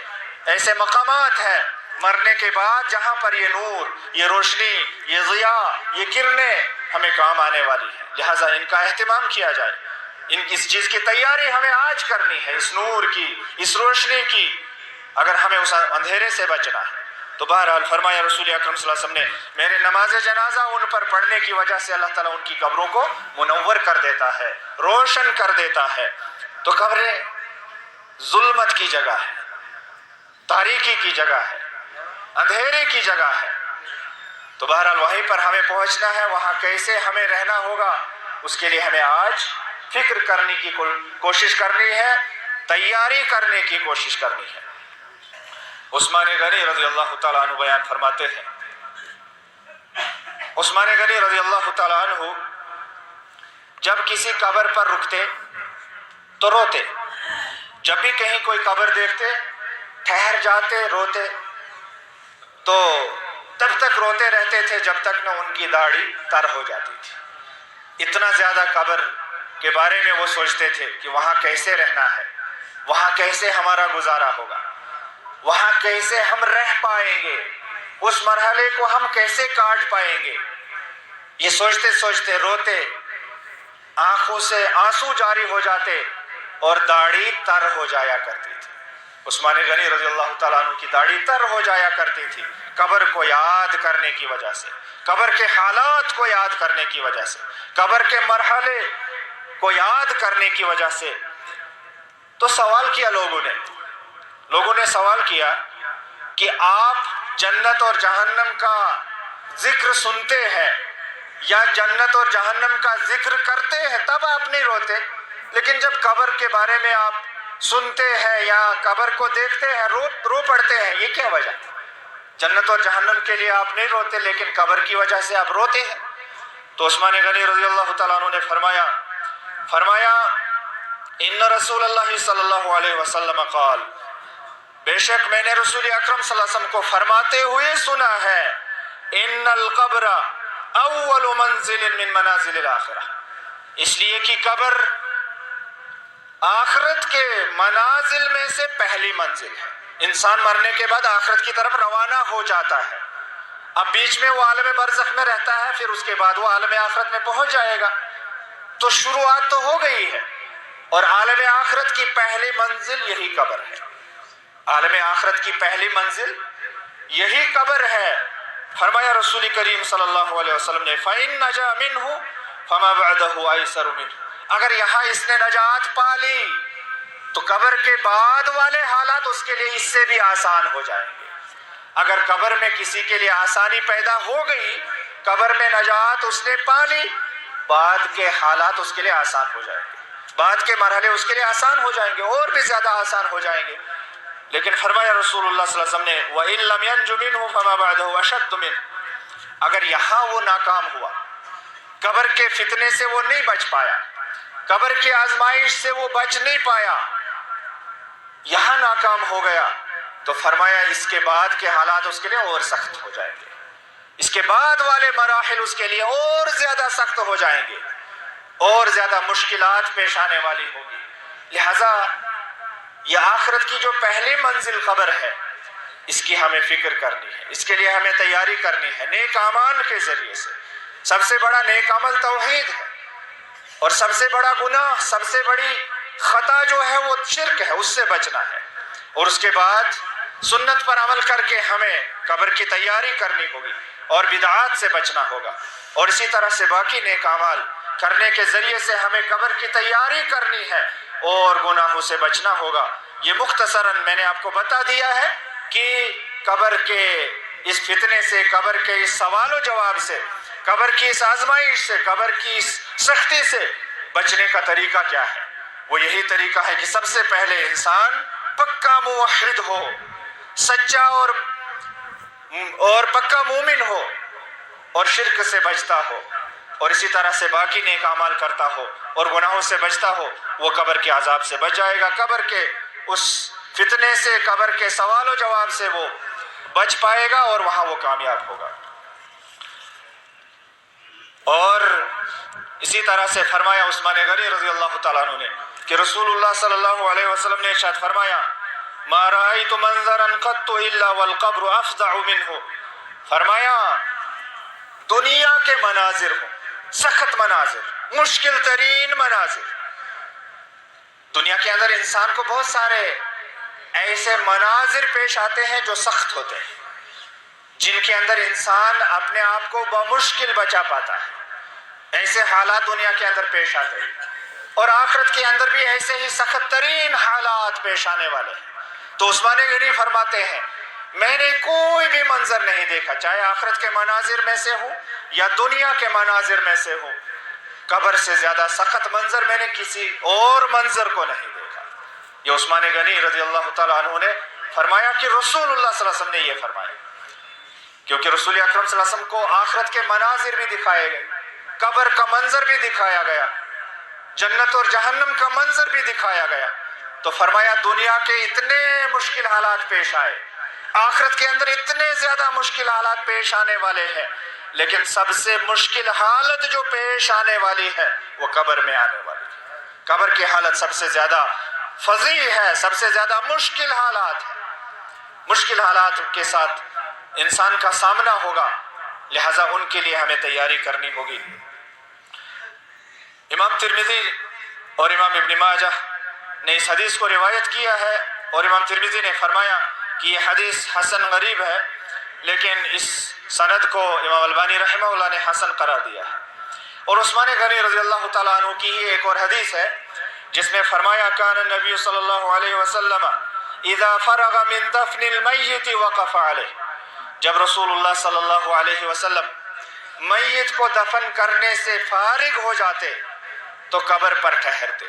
ایسے مقامات ہیں مرنے کے بعد جہاں پر یہ نور، یہ روشنی، یہ ضیاء، یہ کرنیں ہمیں کام آنے والی ہیں، لہٰذا ان کا اہتمام کیا جائے، اس چیز کی تیاری ہمیں آج کرنی ہے، اس نور کی، اس روشنی کی، اگر ہمیں اس اندھیرے سے بچنا ہے۔ تو بہرحال فرمایا رسول اکرم صلی اللہ علیہ وسلم نے میرے نماز جنازہ ان پر پڑھنے کی وجہ سے اللہ تعالیٰ ان کی قبروں کو منور کر دیتا ہے، روشن کر دیتا ہے۔ تو قبریں ظلمت کی جگہ ہے، تاریکی کی جگہ ہے، اندھیرے کی جگہ ہے، تو بہرحال وہیں پر ہمیں پہنچنا ہے، وہاں کیسے ہمیں رہنا ہوگا اس کے لیے ہمیں آج فکر کرنے کی کوشش کرنی ہے، تیاری کرنے کی کوشش کرنی ہے۔ عثمان غنی رضی اللہ تعالیٰ عنہ بیان فرماتے ہیں، عثمان غنی رضی اللہ تعالیٰ عنہ جب کسی قبر پر رکتے تو روتے، جب بھی کہیں کوئی قبر دیکھتے ٹھہر جاتے، روتے، تو تب تک روتے رہتے تھے جب تک نہ ان کی داڑھی تر ہو جاتی تھی۔ اتنا زیادہ قبر کے بارے میں وہ سوچتے تھے کہ وہاں کیسے رہنا ہے، وہاں کیسے ہمارا گزارا ہوگا، وہاں کیسے ہم رہ پائیں گے، اس مرحلے کو ہم کیسے کاٹ پائیں گے، یہ سوچتے سوچتے روتے، آنکھوں سے آنسو جاری ہو جاتے اور داڑھی تر ہو جایا کرتی تھی۔ عثمان غنی رضی اللہ تعالیٰ عنہ کی داڑھی تر ہو جایا کرتی تھی، قبر کو یاد کرنے کی وجہ سے، قبر کے حالات کو یاد کرنے کی وجہ سے، قبر کے مرحلے کو یاد کرنے کی وجہ سے۔ تو سوال کیا لوگوں نے سوال کیا کہ آپ جنت اور جہنم کا ذکر سنتے ہیں یا جنت اور جہنم کا ذکر کرتے ہیں تب آپ نہیں روتے، لیکن جب قبر کے بارے میں آپ سنتے ہیں یا قبر کو دیکھتے ہیں رو پڑتے ہیں، یہ کیا وجہ؟ جنت اور جہنم کے لیے آپ نہیں روتے لیکن قبر کی وجہ سے آپ روتے ہیں۔ تو عثمان غنی رضی اللہ تعالیٰ عنہ نے فرمایا ان رسول اللہ صلی اللہ علیہ وسلم قال، بے شک میں نے رسول اکرم صلی اللہ علیہ وسلم کو فرماتے ہوئے سنا ہے، ان القبر اول منزل من منازل الاخرہ، اس لیے کہ قبر آخرت کے منازل میں سے پہلی منزل ہے۔ انسان مرنے کے بعد آخرت کی طرف روانہ ہو جاتا ہے، اب بیچ میں وہ عالم برزخ میں رہتا ہے، پھر اس کے بعد وہ عالم آخرت میں پہنچ جائے گا، تو شروعات تو ہو گئی ہے۔ اور عالم آخرت کی پہلی منزل یہی قبر ہے. عالم آخرت کی پہلی منزل یہی قبر ہے. فرمایا رسول کریم صلی اللہ علیہ وسلم نے فَإِن نَجَا مِنْهُ فَمَا بَعْدَهُ أَيْسَرُ مِنْهُ. اگر یہاں اس نے نجات پا لی تو قبر کے بعد والے حالات اس کے لیے اس سے بھی آسان ہو جائیں گے. اگر قبر میں کسی کے لیے آسانی پیدا ہو گئی، قبر میں نجات اس نے پا لی، بعد کے حالات اس کے لیے آسان ہو جائیں گے، بعد کے مرحلے اس کے لیے آسان ہو جائیں گے، اور بھی زیادہ آسان ہو جائیں گے. لیکن فرمایا رسول اللہ صلی اللہ علیہ وسلم نے وَإِن لَمْ يَنْجُ مِنْهُ فَمَا بَعْدَهُ أَشَدُّ مِنْهُ. اگر یہاں وہ ناکام ہوا، قبر کے فتنے سے وہ نہیں بچ پایا، قبر کی آزمائش سے وہ بچ نہیں پایا، یہاں ناکام ہو گیا، تو فرمایا اس کے بعد کے حالات اس کے لیے اور سخت ہو جائیں گے، اس کے بعد والے مراحل اس کے لیے اور زیادہ سخت ہو جائیں گے، اور زیادہ مشکلات پیش آنے والی ہوگی. لہذا یہ آخرت کی جو پہلی منزل قبر ہے، اس کی ہمیں فکر کرنی ہے، اس کے لیے ہمیں تیاری کرنی ہے نیک اعمال کے ذریعے سے. سب سے بڑا نیک عمل توحید ہے، اور سب سے بڑا گناہ، سب سے بڑی خطا جو ہے وہ شرک ہے، اس سے بچنا ہے. اور اس کے بعد سنت پر عمل کر کے ہمیں قبر کی تیاری کرنی ہوگی اور بدعات سے بچنا ہوگا. اور اسی طرح سے باقی نیک اعمال کرنے کے ذریعے سے ہمیں قبر کی تیاری کرنی ہے اور گناہوں سے بچنا ہوگا. یہ مختصراً میں نے آپ کو بتا دیا ہے کہ قبر کے اس فتنے سے، قبر کے اس سوال و جواب سے، قبر کی اس آزمائش سے، قبر کی اس سختی سے بچنے کا طریقہ کیا ہے. وہ یہی طریقہ ہے کہ سب سے پہلے انسان پکا موحد ہو، سچا اور پکا مومن ہو، اور شرک سے بچتا ہو، اور اسی طرح سے باقی نیک اعمال کرتا ہو اور گناہوں سے بچتا ہو. وہ قبر کے عذاب سے بچ جائے گا، قبر کے اس فتنے سے، قبر کے سوال و جواب سے وہ بچ پائے گا اور وہاں وہ کامیاب ہوگا. اور اسی طرح سے فرمایا عثمان غنی رضی اللہ تعالیٰ عنہ نے کہ رسول اللہ صلی اللہ علیہ وسلم نے ارشاد فرمایا ما رأيت منظرا قط الا والقبر افظع منه. فرمایا دنیا کے مناظر ہوں، سخت مناظر، مشکل ترین مناظر. دنیا کے اندر انسان کو بہت سارے ایسے مناظر پیش آتے ہیں جو سخت ہوتے ہیں، جن کے اندر انسان اپنے آپ کو بمشکل بچا پاتا ہے. ایسے حالات دنیا کے اندر پیش آتے ہیں، اور آخرت کے اندر بھی ایسے ہی سخت ترین حالات پیش آنے والے ہیں. تو عثمان غنی فرماتے ہیں میں نے کوئی بھی منظر نہیں دیکھا، چاہے آخرت کے مناظر میں سے ہوں یا دنیا کے مناظر میں سے ہوں، قبر سے زیادہ سخت منظر میں نے کسی اور منظر کو نہیں دیکھا. یہ عثمان غنی رضی اللہ تعالیٰ عنہ نے فرمایا کہ رسول اللہ صلی اللہ علیہ وسلم نے یہ فرمایا، کیونکہ رسول اکرم صلی اللہ علیہ وسلم کو آخرت کے مناظر بھی دکھائے گئے، قبر کا منظر بھی دکھایا گیا، جنت اور جہنم کا منظر بھی دکھایا گیا. تو فرمایا دنیا کے اتنے مشکل حالات پیش آئے، آخرت کے اندر اتنے زیادہ مشکل حالات پیش آنے والے ہیں، لیکن سب سے مشکل حالت جو پیش آنے والی ہے وہ قبر میں آنے والی ہے. قبر کی حالت سب سے زیادہ فظیع ہے، سب سے زیادہ مشکل حالات ہے، مشکل حالات کے ساتھ انسان کا سامنا ہوگا. لہذا ان کے لیے ہمیں تیاری کرنی ہوگی. امام ترمذی اور امام ابن ماجہ نے اس حدیث کو روایت کیا ہے، اور امام ترمذی نے فرمایا کہ یہ حدیث حسن غریب ہے، لیکن اس سند کو امام البانی رحمہ اللہ نے حسن قرار دیا ہے. اور عثمان غنی رضی اللہ تعالیٰ عنہ کی ہی ایک اور حدیث ہے جس میں فرمایا کان النبی صلی اللہ علیہ وسلم اذا فرغ من دفن المیت وقف علیہ. جب رسول اللہ صلی اللہ علیہ وسلم میت کو دفن کرنے سے فارغ ہو جاتے تو قبر پر ٹھہرتے،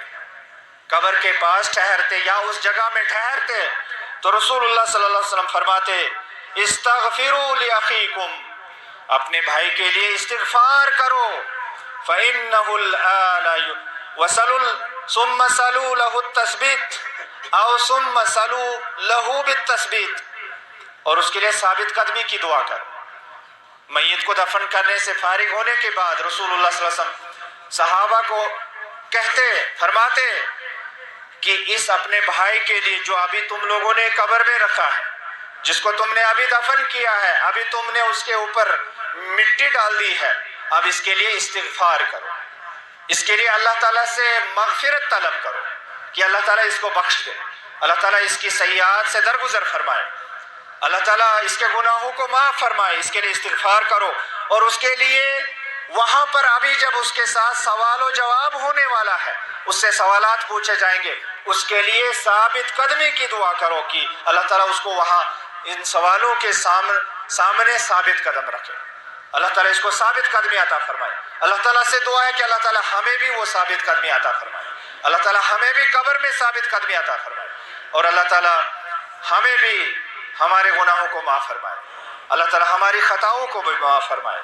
قبر کے پاس ٹھہرتے یا اس جگہ میں ٹھہرتے تو رسول اللہ صلی اللہ علیہ وسلم فرماتے استغفروا لاخیکم، اپنے بھائی کے لیے استغفار کرو، فإنه الآن وصلوا ثم صلوا له التثبیت او ثم صلوا له بالتثبیت، اور اس کے لیے ثابت قدمی کی دعا کرو. میت کو دفن کرنے سے فارغ ہونے کے بعد رسول اللہ صلی اللہ علیہ وسلم صحابہ کو کہتے، فرماتے کہ اس اپنے بھائی کے لیے جو ابھی تم لوگوں نے قبر میں رکھا ہے، جس کو تم نے ابھی دفن کیا ہے، ابھی تم نے اس کے اوپر مٹی ڈال دی ہے، اب اس کے لیے استغفار کرو. اس کے لیے اللہ تعالیٰ سے مغفرت طلب کرو کہ اللہ تعالیٰ اس کو بخش دے، اللہ تعالیٰ اس کی سیئات سے درگزر فرمائے، اللہ تعالیٰ اس کے گناہوں کو معاف فرمائے، اس کے لیے استغفار کرو۔ اور اس کے لیے وہاں پر ابھی جب اس کے ساتھ سوال و جواب ہونے والا ہے، اس سے سوالات پوچھے جائیں گے، اس کے لیے ثابت قدمی کی دعا کرو کہ اللہ تعالیٰ اس کو وہاں ان سوالوں کے سامنے ثابت قدم رکھے، اللہ تعالیٰ اس کو ثابت قدمی عطا فرمائے۔ اللہ تعالیٰ سے دعا ہے کہ اللہ تعالیٰ ہمیں بھی وہ ثابت قدمی عطا فرمائے، اللہ تعالیٰ ہمیں بھی قبر میں ثابت قدمی عطا فرمائے، اور اللہ تعالیٰ ہمیں بھی ہمارے گناہوں کو معاف فرمائے، اللہ تعالیٰ ہماری خطاؤں کو بھی معاف فرمائے۔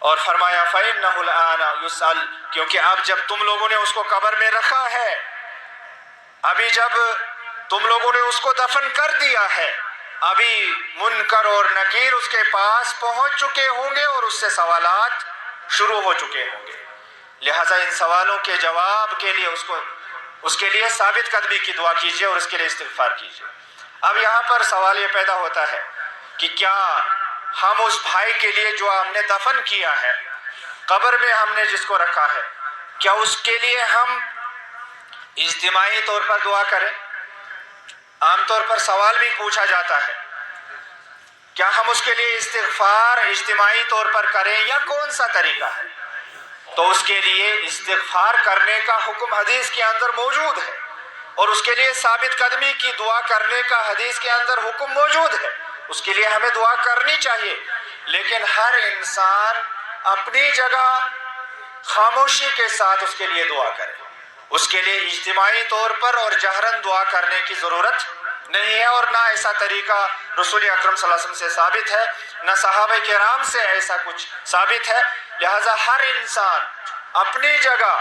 اور فرمایا فَإِنَّهُ الْآنَ يُسْأَلُ، کیونکہ اب جب تم لوگوں نے اس کو قبر میں رکھا ہے، ابھی جب تم لوگوں نے اس کو دفن کر دیا ہے، ابھی منکر اور نکیر اس کے پاس پہنچ چکے ہوں گے اور اس سے سوالات شروع ہو چکے ہوں گے، لہٰذا ان سوالوں کے جواب کے لیے اس کے لیے ثابت قدمی کی دعا کیجیے اور اس کے لیے استغفار کیجیے۔ اب یہاں پر سوال یہ پیدا ہوتا ہے کہ کیا ہم اس بھائی کے لیے جو ہم نے دفن کیا ہے، قبر میں ہم نے جس کو رکھا ہے، کیا اس کے لیے ہم اجتماعی طور پر دعا کریں؟ عام طور پر سوال بھی پوچھا جاتا ہے، کیا ہم اس کے لیے استغفار اجتماعی طور پر کریں یا کون سا طریقہ ہے؟ تو اس کے لیے استغفار کرنے کا حکم حدیث کے اندر موجود ہے، اور اس کے لیے ثابت قدمی کی دعا کرنے کا حدیث کے اندر حکم موجود ہے، اس کے لیے ہمیں دعا کرنی چاہیے، لیکن ہر انسان اپنی جگہ خاموشی کے ساتھ اس کے لیے دعا کرے، اس کے لیے اجتماعی طور پر اور جہراً دعا کرنے کی ضرورت نہیں ہے، اور نہ ایسا طریقہ رسول اکرم صلی اللہ علیہ وسلم سے ثابت ہے، نہ صحابہ کرام سے ایسا کچھ ثابت ہے، لہٰذا ہر انسان اپنی جگہ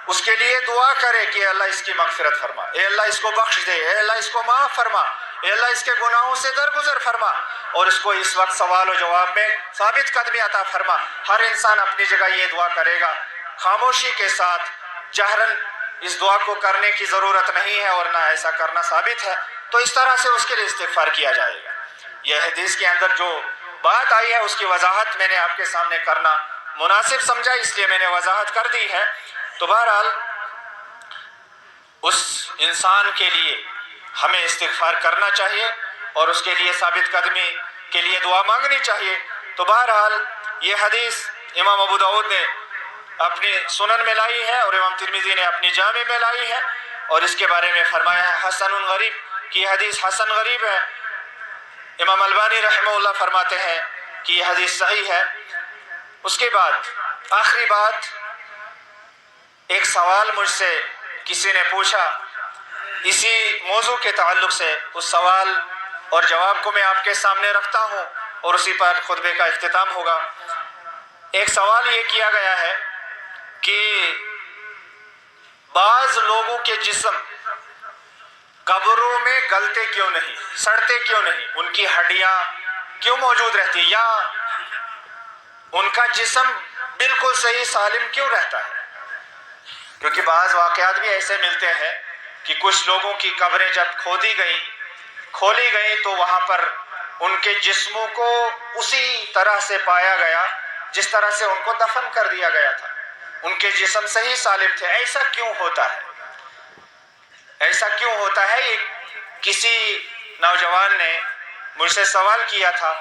اس کے لیے دعا کرے کہ اے اللہ اس کی مغفرت فرما، اے اللہ اس کو بخش دے، اے اللہ اس کو معاف فرما، اے اللہ اس کے گناہوں سے درگزر فرما، اور اس کو اس وقت سوال و جواب میں ثابت قدمی عطا فرما۔ ہر انسان اپنی جگہ یہ دعا کرے گا، خاموشی کے ساتھ جہراً اس دعا کو کرنے کی ضرورت نہیں ہے اور نہ ایسا کرنا ثابت ہے، تو اس طرح سے اس کے لیے استغفار کیا جائے گا۔ یہ حدیث کے اندر جو بات آئی ہے اس کی وضاحت میں نے آپ کے سامنے کرنا مناسب سمجھا، اس لیے میں نے وضاحت کر دی ہے۔ تو بہرحال اس انسان کے لیے ہمیں استغفار کرنا چاہیے اور اس کے لیے ثابت قدمی کے لیے دعا مانگنی چاہیے۔ تو بہرحال یہ حدیث امام ابو داؤد نے اپنی سنن میں لائی ہے اور امام ترمذی نے اپنی جامع میں لائی ہے، اور اس کے بارے میں فرمایا ہے حسن غریب، کہ یہ حدیث حسن غریب ہے۔ امام البانی رحمہ اللہ فرماتے ہیں کہ یہ حدیث صحیح ہے۔ اس کے بعد آخری بات، ایک سوال مجھ سے کسی نے پوچھا اسی موضوع کے تعلق سے، اس سوال اور جواب کو میں آپ کے سامنے رکھتا ہوں اور اسی پر خطبے کا اختتام ہوگا۔ ایک سوال یہ کیا گیا ہے کہ بعض لوگوں کے جسم قبروں میں گلتے کیوں نہیں، سڑتے کیوں نہیں، ان کی ہڈیاں کیوں موجود رہتی، یا ان کا جسم بالکل صحیح سالم کیوں رہتا ہے؟ کیونکہ بعض واقعات بھی ایسے ملتے ہیں کہ کچھ لوگوں کی قبریں جب کھولی گئی تو وہاں پر ان کے جسموں کو اسی طرح سے پایا گیا جس طرح سے ان کو دفن کر دیا گیا تھا، ان کے جسم صحیح سالم تھے۔ ایسا کیوں ہوتا ہے؟ ایسا کیوں ہوتا ہے؟ یہ کسی نوجوان نے مجھ سے سوال کیا تھا،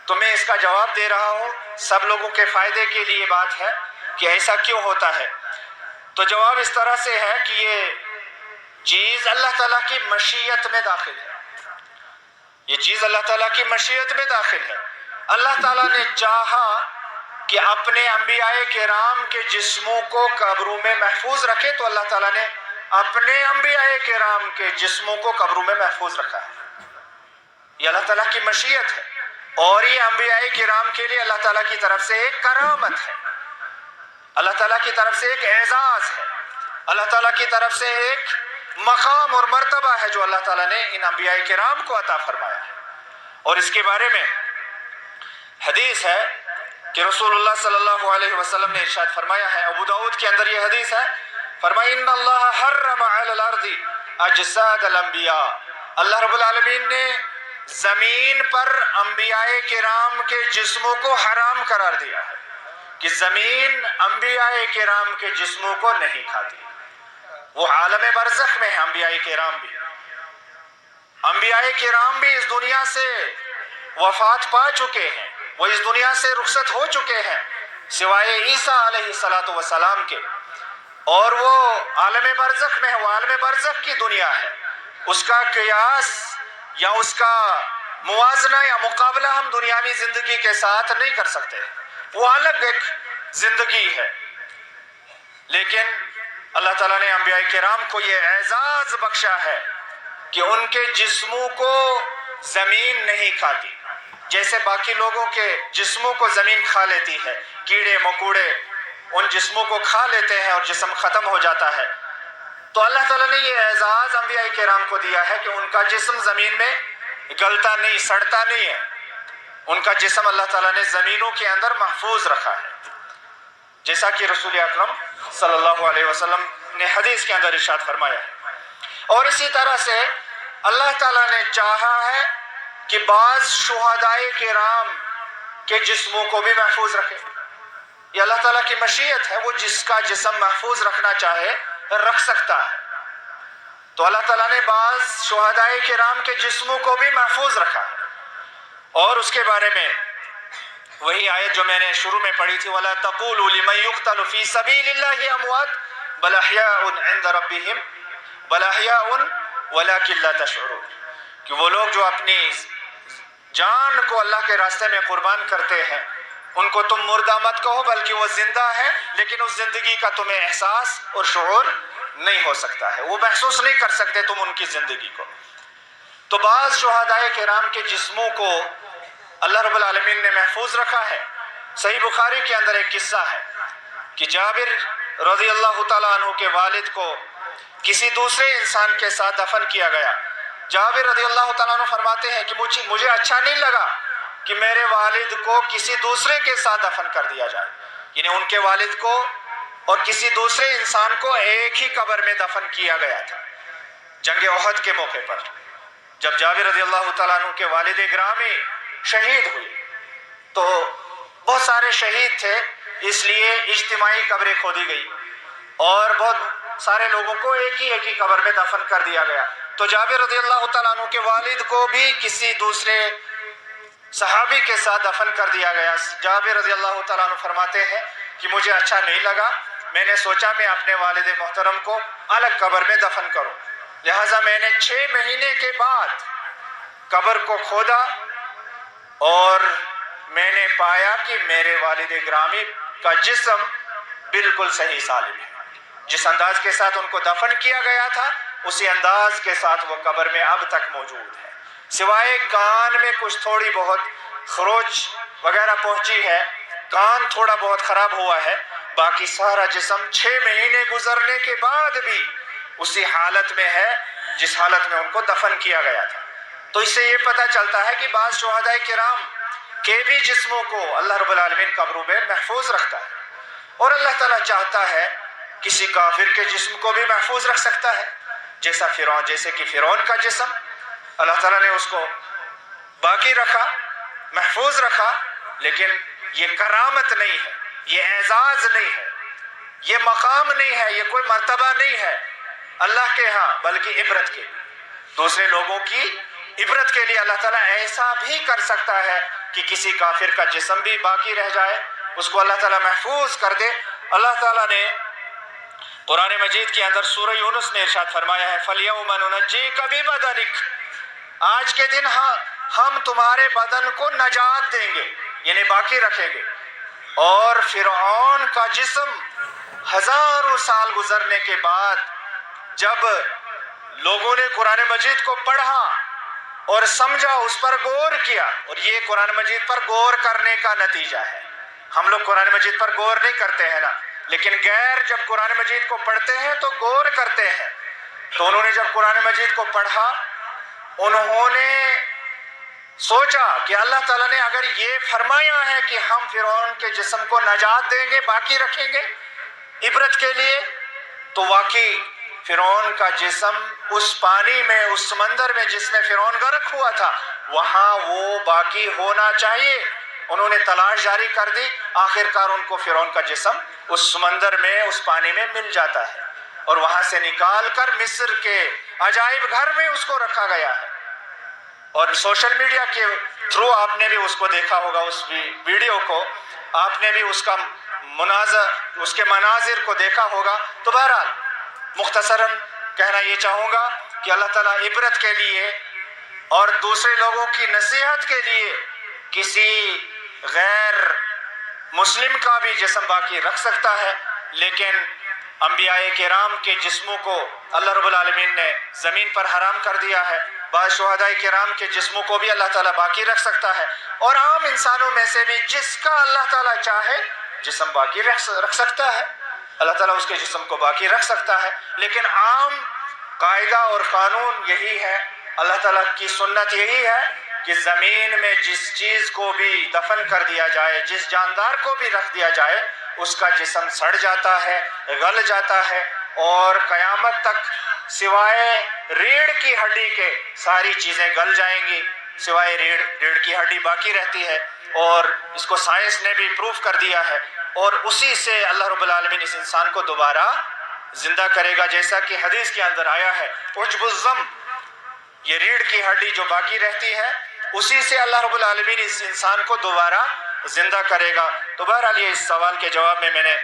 تو میں اس کا جواب دے رہا ہوں، سب لوگوں کے فائدے کے لیے بات ہے کہ ایسا کیوں ہوتا ہے۔ تو جواب اس طرح سے ہے کہ یہ چیز اللہ تعالیٰ کی مشیت میں داخل ہے، یہ چیز اللہ تعالیٰ کی مشیت میں داخل ہے۔ اللہ تعالیٰ نے چاہا کہ اپنے انبیاء کرام کے جسموں کو قبروں میں محفوظ رکھے، تو اللہ تعالیٰ نے اپنے انبیاء کرام کے جسموں کو قبروں میں محفوظ رکھا ہے۔ یہ اللہ تعالیٰ کی مشیت ہے، اور یہ انبیاء کرام کے لیے اللہ تعالیٰ کی طرف سے ایک کرامت ہے، اللہ تعالیٰ کی طرف سے ایک اعزاز ہے، اللہ تعالیٰ کی طرف سے ایک مقام اور مرتبہ ہے جو اللہ تعالیٰ نے ان انبیاء کرام کو عطا فرمایا ہے۔ اور اس کے بارے میں حدیث ہے کہ رسول اللہ صلی اللہ علیہ وسلم نے ارشاد فرمایا ہے، ابو داؤد کے اندر یہ حدیث ہے، فرمایا ان اللہ حرم علی الارض اجساد الانبیاء، اللہ رب العالمین نے زمین پر انبیاء کرام کے جسموں کو حرام قرار دیا ہے۔ کہ زمین انبیاء کرام کے جسموں کو نہیں کھاتی. وہ عالم برزخ میں ہیں انبیاء کرام بھی. انبیاء کرام بھی اس دنیا سے وفات پا چکے ہیں، وہ اس دنیا سے رخصت ہو چکے ہیں سوائے عیسیٰ علیہ السلام کے، اور وہ عالم برزخ میں ہے. وہ عالم برزخ کی دنیا ہے، اس کا قیاس یا اس کا موازنہ یا مقابلہ ہم دنیاوی زندگی کے ساتھ نہیں کر سکتے. وہ الگ ایک زندگی ہے. لیکن اللہ تعالیٰ نے انبیاء کرام کو یہ اعزاز بخشا ہے کہ ان کے جسموں کو زمین نہیں کھاتی، جیسے باقی لوگوں کے جسموں کو زمین کھا لیتی ہے. کیڑے مکوڑے ان جسموں کو کھا لیتے ہیں اور جسم ختم ہو جاتا ہے. تو اللہ تعالیٰ نے یہ اعزاز انبیاء کرام کو دیا ہے کہ ان کا جسم زمین میں گلتا نہیں، سڑتا نہیں ہے. ان کا جسم اللہ تعالیٰ نے زمینوں کے اندر محفوظ رکھا ہے، جیسا کہ رسول اکرم صلی اللہ علیہ وسلم نے حدیث کے اندر ارشاد فرمایا ہے. اور اسی طرح سے اللہ تعالیٰ نے چاہا ہے کہ بعض شہدائے کرام کے جسموں کو بھی محفوظ رکھے. یہ اللہ تعالیٰ کی مشیت ہے، وہ جس کا جسم محفوظ رکھنا چاہے رکھ سکتا ہے. تو اللہ تعالیٰ نے بعض شہدائے کرام کے جسموں کو بھی محفوظ رکھا ہے. اور اس کے بارے میں وہی آیت جو میں نے شروع میں پڑھی تھی، وَلَا تَقُولُوا لِمَن يُقْتَلُ فِي سَبِيلِ اللَّهِ أَمْوَاتٌ بَلْ أَحْيَاءٌ عِندَ رَبِّهِمْ بَلْ أَحْيَاءٌ وَلَكِن لَا تَشْعُرُونَ، کہ وہ لوگ جو اپنی جان کو اللہ کے راستے میں قربان کرتے ہیں ان کو تم مردہ مت کہو، بلکہ وہ زندہ ہے، لیکن اس زندگی کا تمہیں احساس اور شعور نہیں ہو سکتا ہے، وہ محسوس نہیں کر سکتے تم ان کی زندگی کو. تو بعض شہدائے کرام کے جسموں کو اللہ رب العالمین نے محفوظ رکھا ہے. صحیح بخاری کے اندر ایک قصہ ہے کہ جابر رضی اللہ تعالیٰ عنہ کے والد کو کسی دوسرے انسان کے ساتھ دفن کیا گیا. جابر رضی اللہ تعالیٰ عنہ فرماتے ہیں کہ مجھے اچھا نہیں لگا کہ میرے والد کو کسی دوسرے کے ساتھ دفن کر دیا جائے. یعنی ان کے والد کو اور کسی دوسرے انسان کو ایک ہی قبر میں دفن کیا گیا تھا جنگ احد کے موقع پر. جب جابر رضی اللہ تعالیٰ عنہ کے والد گرامی شہید ہوئے تو بہت سارے شہید تھے، اس لیے اجتماعی قبریں کھودی گئی اور بہت سارے لوگوں کو ایک ہی قبر میں دفن کر دیا گیا. تو جابر رضی اللہ تعالیٰ عنہ کے والد کو بھی کسی دوسرے صحابی کے ساتھ دفن کر دیا گیا. جابر رضی اللہ تعالیٰ عنہ فرماتے ہیں کہ مجھے اچھا نہیں لگا، میں نے سوچا میں اپنے والد محترم کو الگ قبر میں دفن کروں، لہٰذا میں نے 6 مہینے کے بعد قبر کو کھودا اور میں نے پایا کہ میرے والد گرامی کا جسم بالکل صحیح سالم ہے. جس انداز کے ساتھ ان کو دفن کیا گیا تھا اسی انداز کے ساتھ وہ قبر میں اب تک موجود ہے، سوائے کان میں کچھ تھوڑی بہت خروچ وغیرہ پہنچی ہے، کان تھوڑا بہت خراب ہوا ہے، باقی سارا جسم 6 مہینے گزرنے کے بعد بھی اسی حالت میں ہے جس حالت میں ان کو دفن کیا گیا تھا. تو اس سے یہ پتہ چلتا ہے کہ بعض شہداء کرام کے بھی جسموں کو اللہ رب العالمین قبروں میں محفوظ رکھتا ہے. اور اللہ تعالیٰ چاہتا ہے کسی کافر کے جسم کو بھی محفوظ رکھ سکتا ہے، جیسے کہ فرعون کا جسم اللہ تعالیٰ نے اس کو باقی رکھا، محفوظ رکھا. لیکن یہ کرامت نہیں ہے، یہ اعزاز نہیں ہے، یہ مقام نہیں ہے، یہ کوئی مرتبہ نہیں ہے اللہ کے ہاں، بلکہ عبرت کے لیے، دوسرے لوگوں کی عبرت کے لیے اللہ تعالیٰ ایسا بھی کر سکتا ہے کہ کسی کافر کا جسم بھی باقی رہ جائے، اس کو اللہ تعالیٰ محفوظ کر دے. اللہ تعالیٰ نے قرآن مجید کے اندر سورہ یونس نے ارشاد فرمایا ہے فَالْيَوْمَ نُنَجِّيكَ بِبَدَنِكَ، آج کے دن ہم تمہارے بدن کو نجات دیں گے، یعنی باقی رکھیں گے. اور فرعون کا جسم ہزاروں سال گزرنے کے بعد جب لوگوں نے قرآن مجید کو پڑھا اور سمجھا، اس پر غور کیا، اور یہ قرآن مجید پر غور کرنے کا نتیجہ ہے. ہم لوگ قرآن مجید پر غور نہیں کرتے ہیں نا، لیکن غیر جب قرآن مجید کو پڑھتے ہیں تو غور کرتے ہیں. تو انہوں نے جب قرآن مجید کو پڑھا انہوں نے سوچا کہ اللہ تعالیٰ نے اگر یہ فرمایا ہے کہ ہم فرعون کے جسم کو نجات دیں گے، باقی رکھیں گے عبرت کے لیے، تو واقعی فرعون کا جسم اس پانی میں، اس سمندر میں جس میں فرعون غرق ہوا تھا، وہاں وہ باقی ہونا چاہیے. انہوں نے تلاش جاری کر دی، آخر کار ان کو فرعون کا جسم اس سمندر میں، اس پانی میں مل جاتا ہے، اور وہاں سے نکال کر مصر کے عجائب گھر میں اس کو رکھا گیا ہے۔ اور سوشل میڈیا کے تھرو آپ نے بھی اس کو دیکھا ہوگا، اس ویڈیو کو آپ نے بھی اس کا اس کے مناظر کو دیکھا ہوگا۔ تو بہرحال مختصراً کہنا یہ چاہوں گا کہ اللہ تعالیٰ عبرت کے لیے اور دوسرے لوگوں کی نصیحت کے لیے کسی غیر مسلم کا بھی جسم باقی رکھ سکتا ہے، لیکن انبیاء کرام کے جسموں کو اللہ رب العالمین نے زمین پر حرام کر دیا ہے۔ بعض شہداء کرام کے جسموں کو بھی اللہ تعالیٰ باقی رکھ سکتا ہے، اور عام انسانوں میں سے بھی جس کا اللہ تعالیٰ چاہے جسم باقی رکھ سکتا ہے، اللہ تعالیٰ اس کے جسم کو باقی رکھ سکتا ہے۔ لیکن عام قاعدہ اور قانون یہی ہے، اللہ تعالیٰ کی سنت یہی ہے کہ زمین میں جس چیز کو بھی دفن کر دیا جائے، جس جاندار کو بھی رکھ دیا جائے، اس کا جسم سڑ جاتا ہے، گل جاتا ہے، اور قیامت تک سوائے ریڑھ کی ہڈی کے ساری چیزیں گل جائیں گی، سوائے ریڑھ کی ہڈی باقی رہتی ہے، اور اس کو سائنس نے بھی پروف کر دیا ہے، اور اسی سے اللہ رب العالمین اس انسان کو دوبارہ زندہ کرے گا، جیسا کہ حدیث کے اندر آیا ہے عجب الضم، یہ ریڑھ کی ہڈی جو باقی رہتی ہے اسی سے اللہ رب العالمین اس انسان کو دوبارہ زندہ کرے گا۔ تو بہرحال یہ اس سوال کے جواب میں نے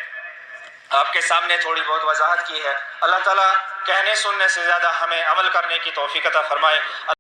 آپ کے سامنے تھوڑی بہت وضاحت کی ہے۔ اللہ تعالیٰ کہنے سننے سے زیادہ ہمیں عمل کرنے کی توفیق عطا فرمائے۔